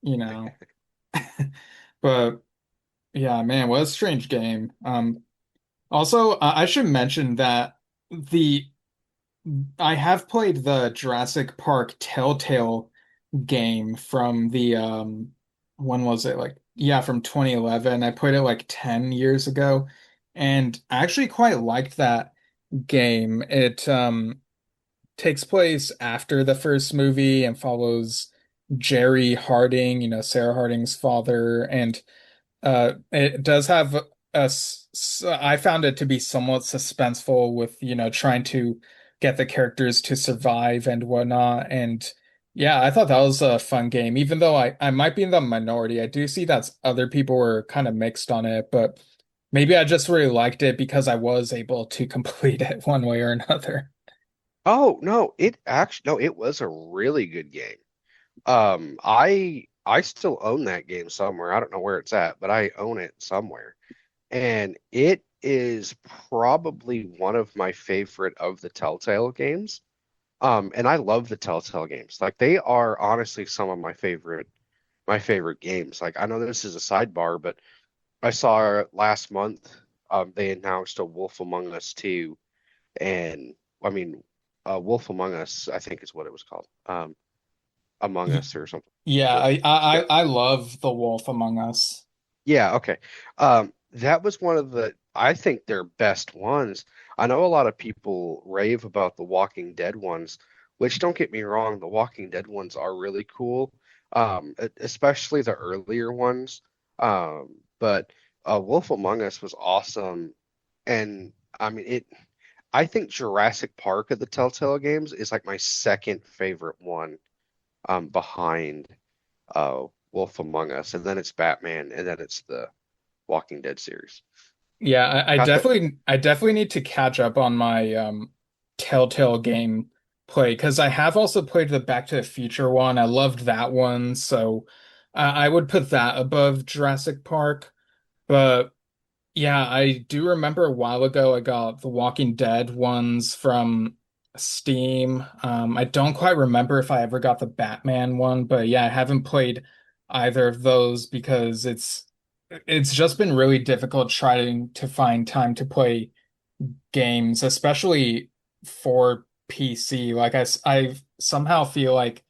But yeah, man, what a strange game. Also, I should mention that the I have played the Jurassic Park Telltale game from the when was it? Like, yeah, from 2011. I played it like 10 years ago, and I actually quite liked that game. It takes place after the first movie and follows Jerry Harding, Sarah Harding's father, and it does have I found it to be somewhat suspenseful with, trying to get the characters to survive and whatnot. And yeah, I thought that was a fun game, even though I might be in the minority. I do see that other people were kind of mixed on it, but maybe I just really liked it because I was able to complete it one way or another. Oh, no, it actually no, it was a really good game. I still own that game somewhere. I don't know where it's at, but I own it somewhere. And it is probably one of my favorite of the Telltale games. And I love the Telltale games. Like they are honestly some of my favorite games. Like I know this is a sidebar, but I saw last month they announced a Wolf Among Us 2, and I mean Wolf Among Us, I think is what it was called. Among Y- Us or something. Yeah, Or yeah. I love The Wolf Among Us. Yeah, okay. That was one of I think their best ones. I know a lot of people rave about the Walking Dead ones, which don't get me wrong, the Walking Dead ones are really cool, especially the earlier ones. But Wolf Among Us was awesome, and I mean it. I think Jurassic Park of the Telltale games is like my second favorite one, behind Wolf Among Us, and then it's Batman, and then it's the Walking Dead series. Yeah, Got that? I definitely need to catch up on my Telltale game play because I have also played the Back to the Future one. I loved that one, so I would put that above Jurassic Park. But yeah, I do remember a while ago I got the Walking Dead ones from Steam. I don't quite remember if I ever got the Batman one, but yeah, I haven't played either of those because it's just been really difficult trying to find time to play games, especially for PC. Like I somehow feel like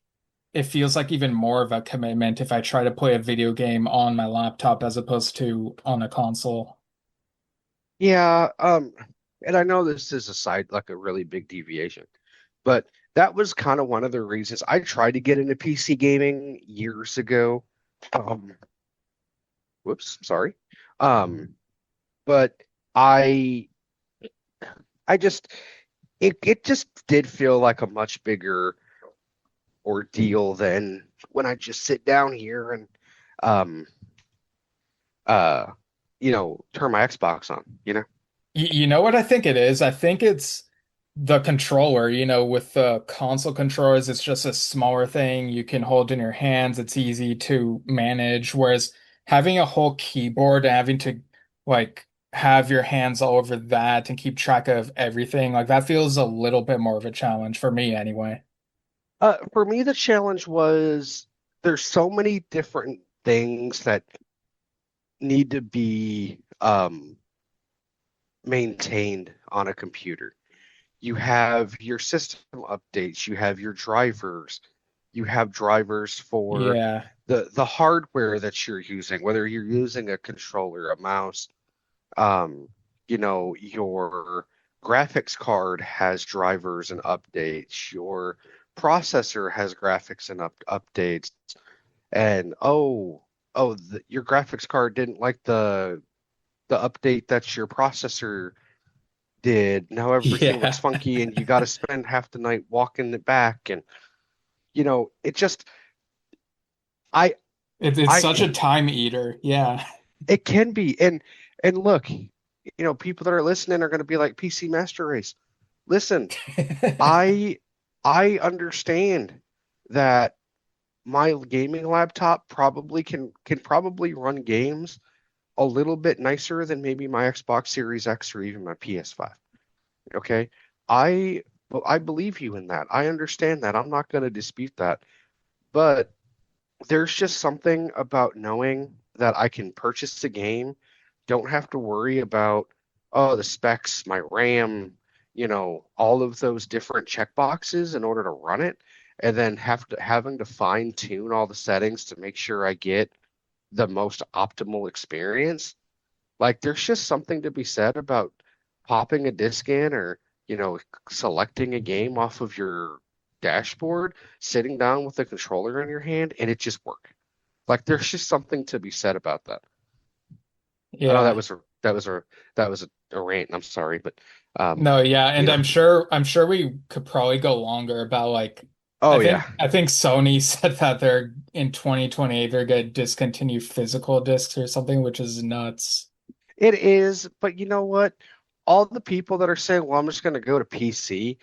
it feels like even more of a commitment if I try to play a video game on my laptop as opposed to on a console. Yeah, and I know this is a side, like a really big deviation, but that was kind of one of the reasons I tried to get into PC gaming years ago. Um, Whoops, sorry. But I, I just, it just did feel like a much bigger ordeal than when I just sit down here and, um, uh, turn my Xbox on, you know? You know what I think it is? I think it's the controller. With the console controllers, it's just a smaller thing you can hold in your hands. It's easy to manage. Whereas having a whole keyboard and having to like have your hands all over that and keep track of everything, like that feels a little bit more of a challenge for me anyway. For me, the challenge was there's so many different things that need to be maintained on a computer. You have your system updates, you have your drivers, you have drivers for Yeah. the hardware that you're using, whether you're using a controller, a mouse, um, your graphics card has drivers and updates, your processor has graphics and updates, and your graphics card didn't like the update that your processor did. Now everything looks Yeah. funky, and you got to spend half the night walking it back, and it just I It's such a I time eater. Yeah. it can be, and look, people that are listening are going to be like PC Master Race. Listen, I I understand that my gaming laptop probably can probably run games a little bit nicer than maybe my Xbox Series X or even my PS5. Okay. I I believe you in that. I understand that. I'm not going to dispute that. But there's just something about knowing that I can purchase a game, don't have to worry about, oh, the specs, my RAM, all of those different checkboxes in order to run it, and then having to fine tune all the settings to make sure I get the most optimal experience. Like there's just something to be said about popping a disc in or, you know, selecting a game off of your dashboard, sitting down with the controller in your hand, and it just work. Like there's just something to be said about that. I know Yeah. that was a rant. I'm sorry, but No, yeah, you and know, I'm sure we could probably go longer about like I oh think yeah, I think Sony said that they're in 2028 they're gonna discontinue physical discs or something, which is nuts. it is. But you know what? All the people that are saying, "Well, I'm just going to go to PC,"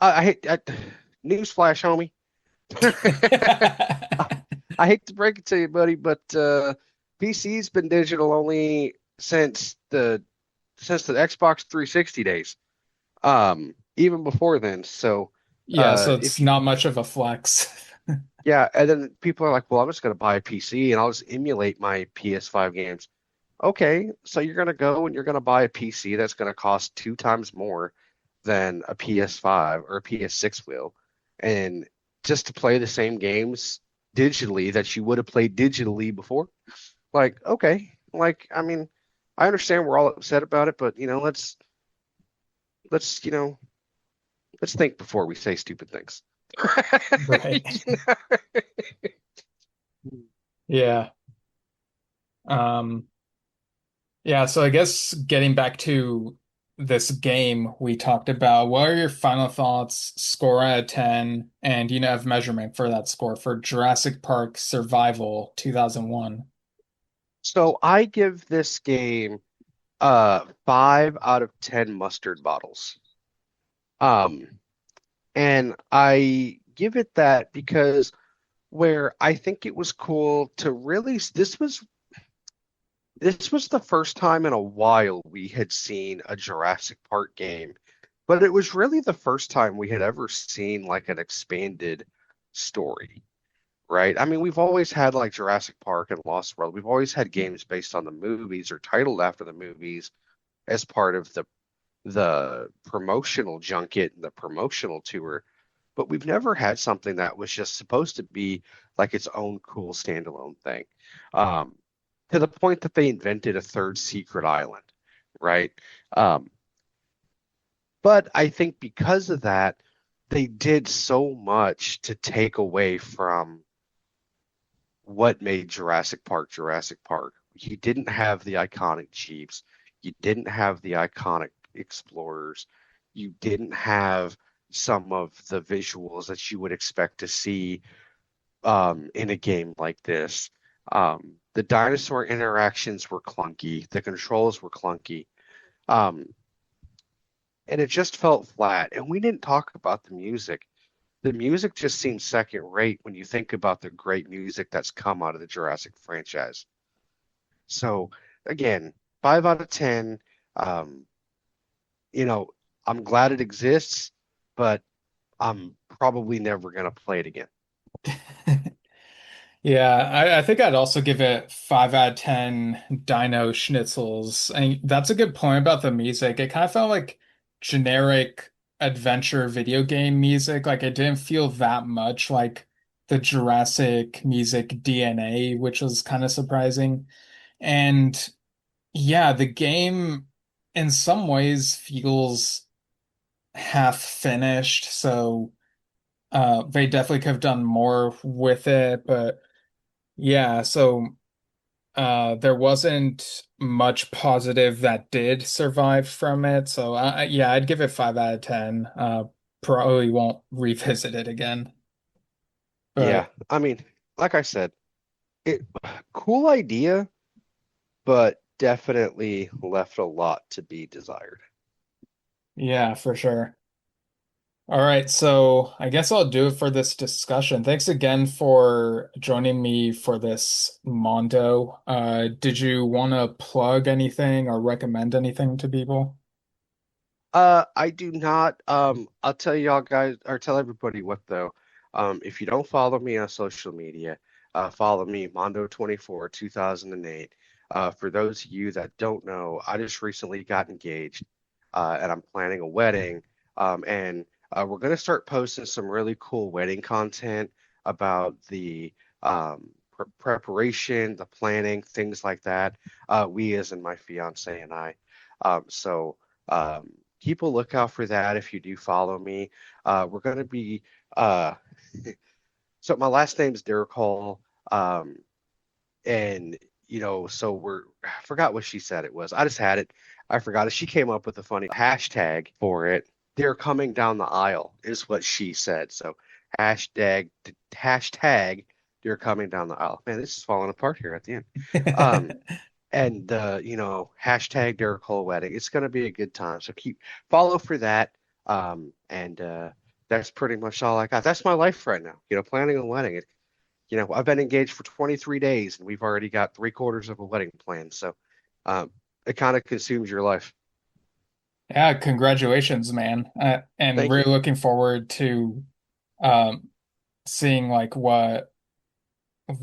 I hate. Newsflash, homie. I hate to break it to you, buddy, but PC's been digital only since the Xbox 360 days. Even before then. So, Yeah, so it's if you not much of a flex. yeah, and then people are like, "Well, I'm just going to buy a PC and I'll just emulate my PS5 games." Okay, so you're going to go and you're going to buy a PC that's going to cost two times more than a PS5 or a PS6 will, and just to play the same games digitally that you would have played digitally before. Like, okay, like I mean, I understand we're all upset about it, but let's let's think before we say stupid things. Right. Yeah. Um yeah, so I guess getting back to this game we talked about, what are your final thoughts, score out of 10, and have measurement for that score for Jurassic Park Survival 2001? So I give this game 5 out of 10 mustard bottles. Um, and I give it that because where I think it was cool to really this was the first time in a while we had seen a Jurassic Park game, but it was really the first time we had ever seen like an expanded story, right? I mean, we've always had like Jurassic Park and Lost World. We've always had games based on the movies or titled after the movies as part of the promotional junket and the promotional tour, but we've never had something that was just supposed to be like its own cool standalone thing. Um, to the point that they invented a third secret island, right? Um, but I think because of that, they did so much to take away from what made Jurassic Park Jurassic Park. You didn't have the iconic Jeeps. You didn't have the iconic Explorers. You didn't have some of the visuals that you would expect to see in a game like this. The dinosaur interactions were clunky. The controls were clunky. Um, and it just felt flat. And we didn't talk about the music. The music just seems second rate when you think about the great music that's come out of the Jurassic franchise. So again, 5 out of 10. Um, you know, I'm glad it exists, but I'm probably never gonna play it again. Yeah, I think I'd also give it 5 out of 10 Dino Schnitzels. And that's a good point about the music. It kind of felt like generic adventure video game music. Like it didn't feel that much like the Jurassic music DNA, which was kind of surprising. And yeah, the game in some ways feels half finished, so they definitely could have done more with it, but yeah, so there wasn't much positive that did survive from it. So yeah, I'd give it 5 out of 10. Probably won't revisit it again. Yeah, But I mean, like I said, it cool idea, but definitely left a lot to be desired. yeah, for sure. All right, so I guess I'll do it for this discussion. Thanks again for joining me for this Mondo. Did you want to plug anything or recommend anything to people? I do not. I'll tell y'all guys, or tell everybody what though. If you don't follow me on social media, follow me, Mondo24 2008. For those of you that don't know, I just recently got engaged, and I'm planning a wedding. And we're gonna start posting some really cool wedding content about the preparation, the planning, things like that. We, as in my fiance and I. So. Um, Keep a lookout for that if you do follow me. We're going to be, uh, so my last name's Derek Hall. And, so I forgot what she said it was. I just had it. I forgot it. She came up with a funny hashtag for it. They're coming down the aisle is what she said. So hashtag, they're coming down the aisle. Man, this is falling apart here at the end. Um, and hashtag Derek Cole wedding. It's going to be a good time. So keep follow for that. And That's pretty much all I got. That's my life right now. Planning a wedding. I've been engaged for 23 days and we've already got three-quarters of a wedding planned. So um, it kind of consumes your life. Yeah, congratulations, man. And Thank you. really looking forward to um, seeing like what I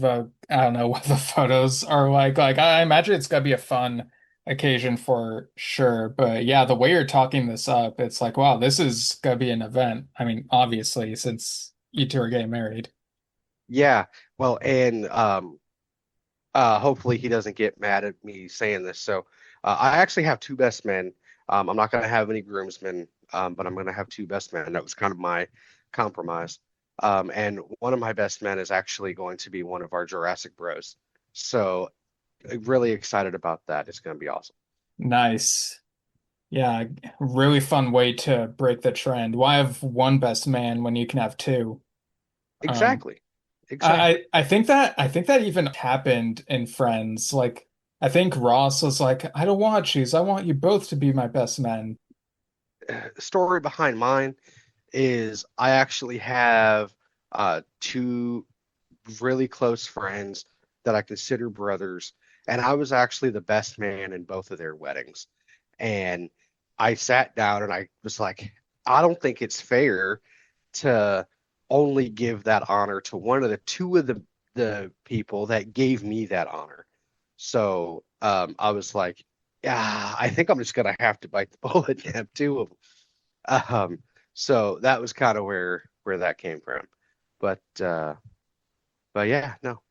don't know what the photos are like. Like I imagine it's gonna be a fun occasion for sure. But yeah, the way you're talking this up, it's like, wow, this is gonna be an event. I mean, obviously, since you two are getting married. Yeah. Well, and hopefully he doesn't get mad at me saying this. So I actually have two best men. I'm not going to have any groomsmen, but I'm going to have two best men. That was kind of my compromise. And one of my best men is actually going to be one of our Jurassic Bros. So really excited about that. It's going to be awesome. Nice. Yeah, really fun way to break the trend. Why have one best man when you can have two? Um, Exactly. Exactly. I think that even happened in Friends. Like I think Ross was like, I don't want to choose. I want you both to be my best men. The story behind mine is I actually have two really close friends that I consider brothers, and I was actually the best man in both of their weddings. And I sat down and I was like, I don't think it's fair to only give that honor to one of the two of the people that gave me that honor. So I was like, yeah, I think I'm just gonna have to bite the bullet and have two of them. So that was kind of where that came from. But but yeah, no.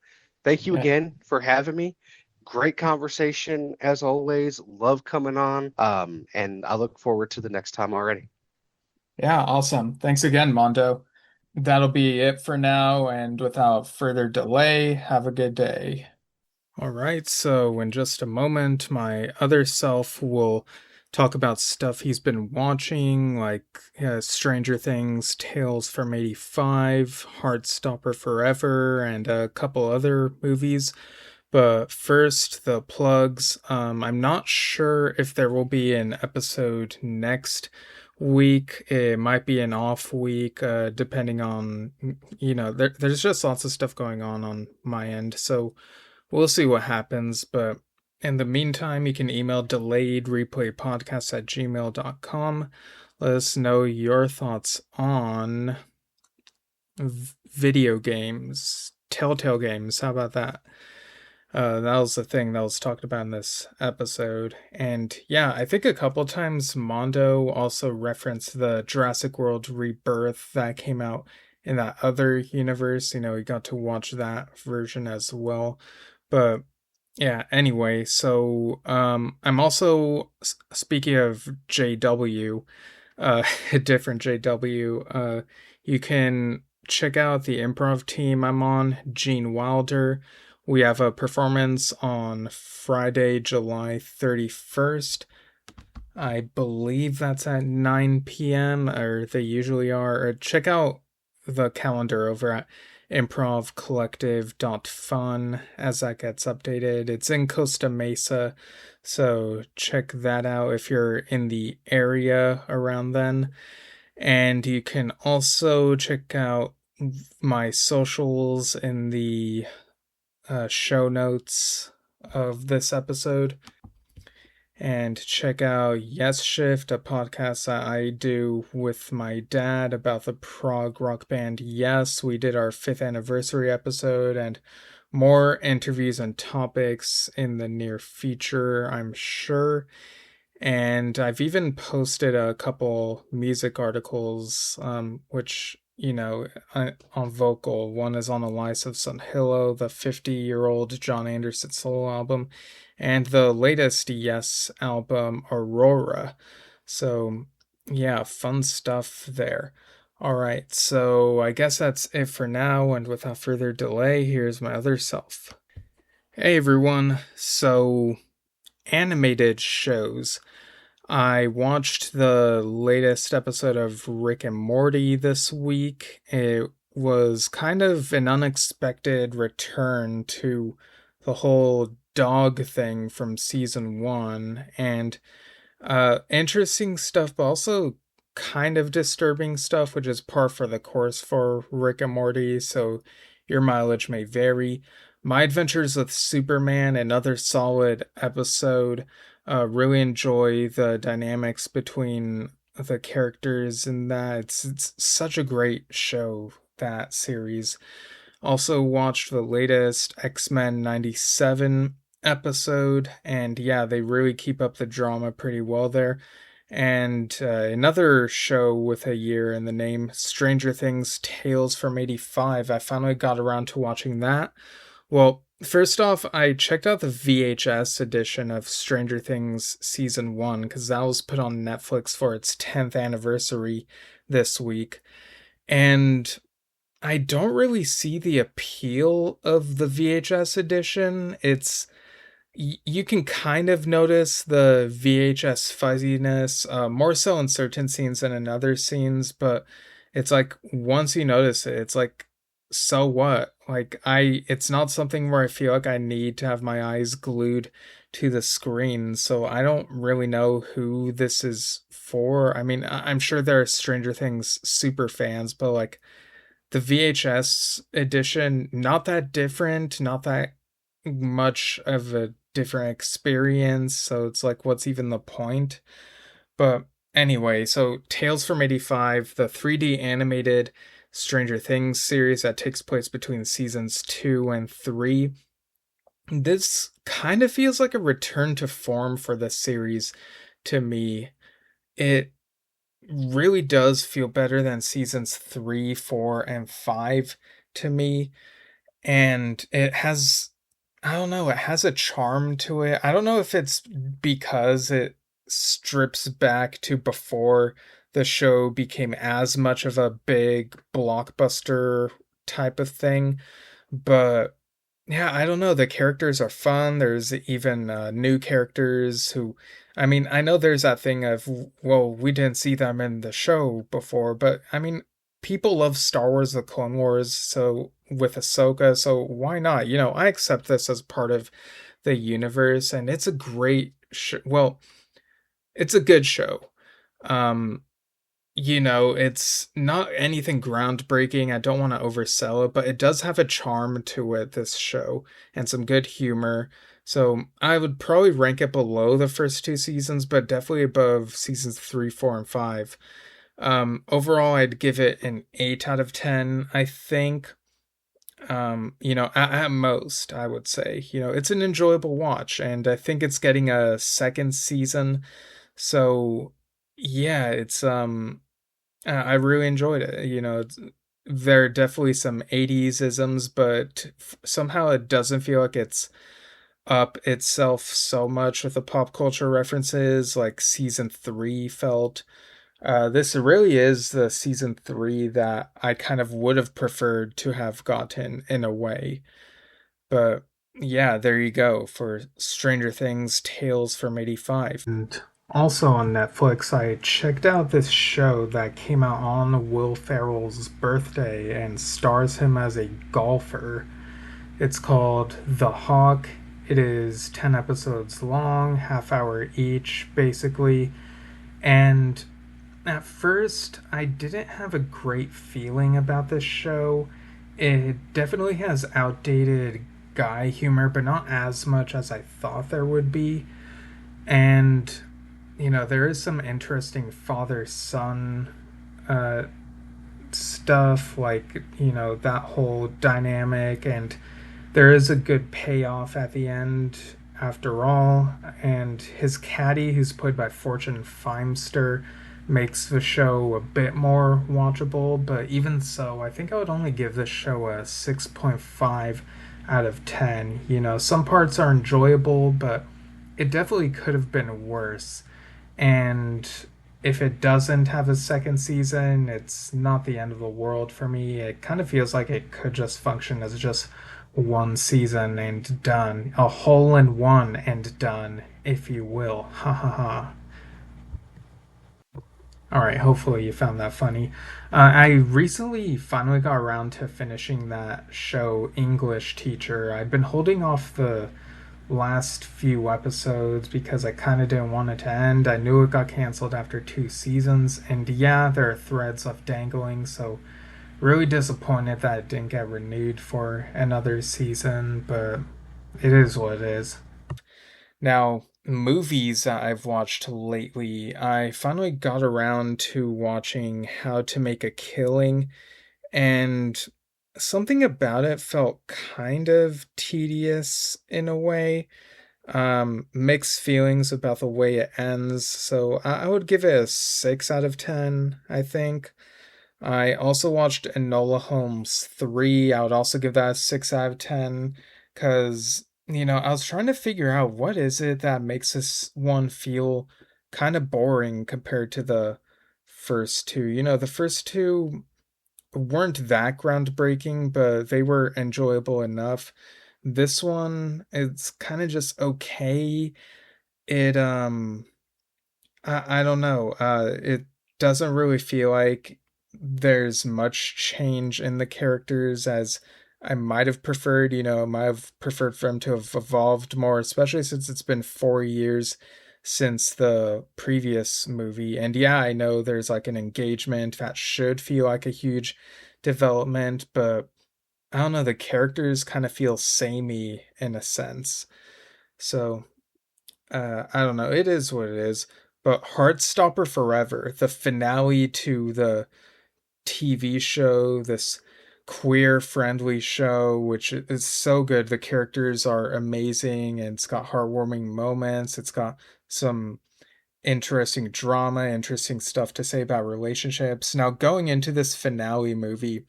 Thank you Yeah. again for having me. Great conversation as always. Love coming on. And I look forward to the next time already. Yeah, awesome. Thanks again, Mondo. That'll be it for now, and without further delay, have a good day. All right, so in just a moment, my other self will talk about stuff he's been watching, like Stranger Things, Tales from 85, Heartstopper Forever, and a couple other movies. But first, the plugs. I'm not sure if there will be an episode next week. It might be an off week, depending on, there's just lots of stuff going on my end. So we'll see what happens. But in the meantime, you can email delayedreplaypodcast@gmail.com. Let us know your thoughts on video games, Telltale games. How about that? That was the thing that was talked about in this episode. And yeah, I think a couple times Mondo also referenced the Jurassic World Rebirth that came out in that other universe. We got to watch that version as well. But yeah, anyway, so I'm also, speaking of JW, a different JW, you can check out the improv team I'm on, Gene Wilder. We have a performance on Friday, July 31st. I believe that's at 9 p.m., or they usually are. Or check out the calendar over at improvcollective.fun as that gets updated. It's in Costa Mesa, so check that out if you're in the area around then. And you can also check out my socials in the show notes of this episode, and check out Yes Shift, a podcast that I do with my dad about the prog rock band Yes. We did our 5th anniversary episode, and more interviews and topics in the near future, I'm sure. And I've even posted a couple music articles, which on Vocal. One is on the Lives of Sunhillo, the 50-year-old John Anderson solo album, and the latest Yes album, Aurora. So, yeah, fun stuff there. Alright, so I guess that's it for now, and without further delay, here's my other self. Hey everyone, so animated shows. I watched the latest episode of Rick and Morty this week. It was kind of an unexpected return to the whole dog thing from season 1, and interesting stuff, but also kind of disturbing stuff, which is par for the course for Rick and Morty, so your mileage may vary. My Adventures with Superman, another solid episode. Really enjoy the dynamics between the characters in that. It's such a great show, that series. Also watched the latest X-Men 97 episode, and yeah, they really keep up the drama pretty well there. And another show with a year in the name, Stranger Things Tales from 85. I finally got around to watching that. Well, first off, I checked out the VHS edition of Stranger Things Season 1, because that was put on Netflix for its 10th anniversary this week. And I don't really see the appeal of the VHS edition. You can kind of notice the VHS fuzziness, more so in certain scenes than in other scenes, but it's like once you notice it, it's like, so what? Like, it's not something where I feel like I need to have my eyes glued to the screen, so I don't really know who this is for. I mean, I'm sure there are Stranger Things super fans, but like the VHS edition, not that different, not that much of a different experience, so it's like, what's even the point? But anyway, so Tales from 85, the 3D animated Stranger Things series that takes place between seasons 2 and 3. This kind of feels like a return to form for the series to me. It really does feel better than seasons 3, 4, and 5 to me. And it has, I don't know, it has a charm to it. I don't know if it's because it strips back to before the show became as much of a big blockbuster type of thing, but yeah, I don't know. The characters are fun. There's even new characters who, I mean, I know there's that thing of, well, we didn't see them in the show before, but I mean, people love Star Wars, The Clone Wars, so with Ahsoka, so why not? I accept this as part of the universe, and it's a great well, it's a good show. Um, it's not anything groundbreaking. I don't want to oversell it, but it does have a charm to it, this show, and some good humor. So I would probably rank it below the first two seasons, but definitely above seasons three, four, and five. Overall, I'd give it an 8 out of 10, I think. At most, I would say, it's an enjoyable watch, and I think it's getting a second season. So, yeah, I really enjoyed it. There are definitely some 80s isms, but somehow it doesn't feel like it's up itself so much with the pop culture references like season three felt. This really is the season three that I kind of would have preferred to have gotten in a way. But yeah, there you go for Stranger Things Tales from 85. And also on Netflix, I checked out this show that came out on Will Ferrell's birthday and stars him as a golfer. It's called The Hawk. It is 10 episodes long, half hour each, basically. And at first, I didn't have a great feeling about this show. It definitely has outdated guy humor, but not as much as I thought there would be. And, there is some interesting father son uh, stuff, like, that whole dynamic, and there is a good payoff at the end after all. And his caddy, who's played by Fortune Feimster, makes the show a bit more watchable, but even so, I think I would only give this show a 6.5 out of 10. Some parts are enjoyable, but it definitely could have been worse. And if it doesn't have a second season, it's not the end of the world for me. It kind of feels like it could just function as just one season and done. A hole in one and done, if you will. Ha ha ha. Alright, hopefully you found that funny. I recently finally got around to finishing that show, English Teacher. I'd been holding off the last few episodes because I kind of didn't want it to end. I knew it got canceled after two seasons, and yeah, there are threads left dangling, so really disappointed that it didn't get renewed for another season, but it is what it is. Now, movies that I've watched lately, I finally got around to watching How to Make a Killing, and something about it felt kind of tedious in a way. Mixed feelings about the way it ends, so I would give it a 6 out of 10, I think. I also watched Enola Holmes 3. I would also give that a 6 out of 10 because, I was trying to figure out what is it that makes this one feel kind of boring compared to the first two. The first two weren't that groundbreaking, but they were enjoyable enough. This one, it's kind of just okay. It I don't know. It doesn't really feel like there's much change in the characters as I might have preferred. I might have preferred for them to have evolved more, especially since it's been 4 years since the previous movie. And yeah, I know there's like an engagement that should feel like a huge development, but I don't know, the characters kind of feel samey in a sense. So I don't know. It is what it is. But Heartstopper Forever, the finale to the TV show, this queer friendly show, which is so good. The characters are amazing and it's got heartwarming moments. It's got some interesting drama, interesting stuff to say about relationships. Now, going into this finale movie,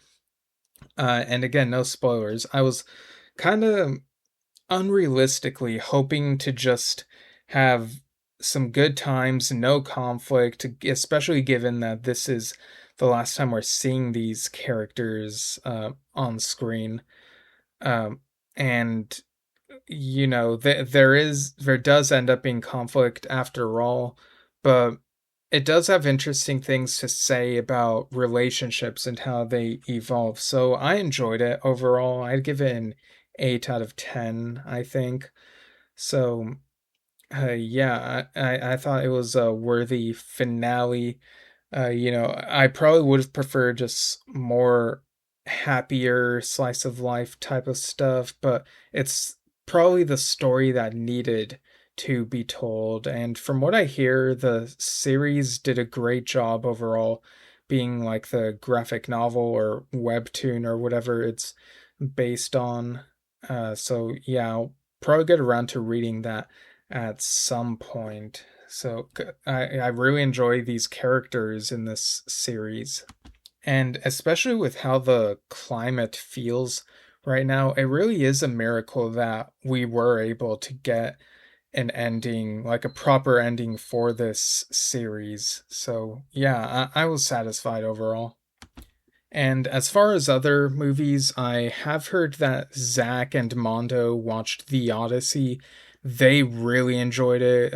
and again, no spoilers, I was kind of unrealistically hoping to just have some good times, no conflict, especially given that this is the last time we're seeing these characters on screen. And there does end up being conflict after all, but it does have interesting things to say about relationships and how they evolve. So I enjoyed it overall. I'd give it an 8 out of 10, I think. So yeah, I thought it was a worthy finale. I probably would have preferred just more happier slice of life type of stuff, but it's probably the story that needed to be told. And from what I hear, the series did a great job overall, being like the graphic novel or webtoon or whatever it's based on. So yeah, I'll probably get around to reading that at some point. So I really enjoy these characters in this series. And especially with how the climate feels right now, it really is a miracle that we were able to get an ending, like a proper ending for this series. So yeah, I was satisfied overall. And as far as other movies, I have heard that Zach and Mondo watched The Odyssey. They really enjoyed it.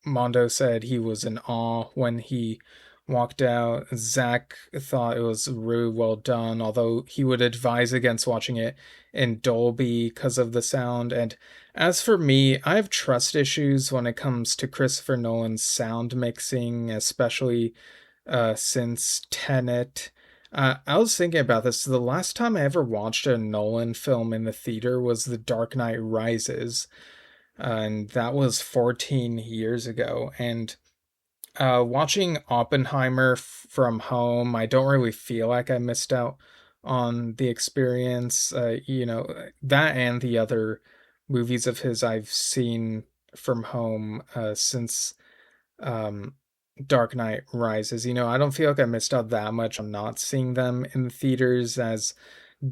Mondo said he was in awe when he walked out. Zach thought it was really well done, although he would advise against watching it in Dolby because of the sound. And as for me, I have trust issues when it comes to Christopher Nolan's sound mixing, especially since Tenet. I was thinking about this. The last time I ever watched a Nolan film in the theater was The Dark Knight Rises, and that was 14 years ago. And watching Oppenheimer from home, I don't really feel like I missed out on the experience. That and the other movies of his I've seen from home since um, Dark Knight Rises. I don't feel like I missed out that much on not seeing them in the theaters, as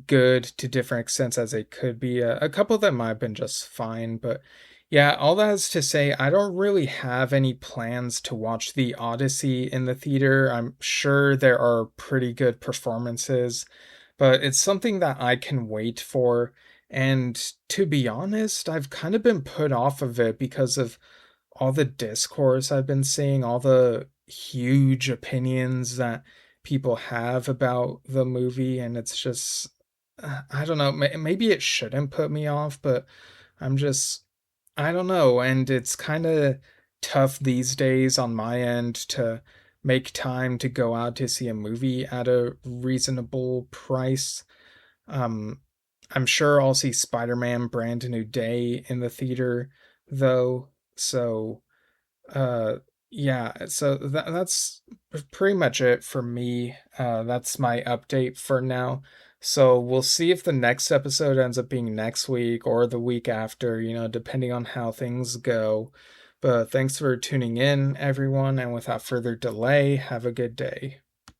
good to different extents as they could be. A couple of them might have been just fine, but yeah, all that is to say, I don't really have any plans to watch The Odyssey in the theater. I'm sure there are pretty good performances, but it's something that I can wait for. And to be honest, I've kind of been put off of it because of all the discourse I've been seeing, all the huge opinions that people have about the movie, and it's just, I don't know, maybe it shouldn't put me off, but I'm just, I don't know, and it's kind of tough these days on my end to make time to go out to see a movie at a reasonable price. Um, I'm sure I'll see Spider-Man Brand New Day in the theater, though, so uh, yeah, so that's pretty much it for me. That's my update for now. So we'll see if the next episode ends up being next week or the week after, depending on how things go. But thanks for tuning in, everyone, and without further delay, have a good day.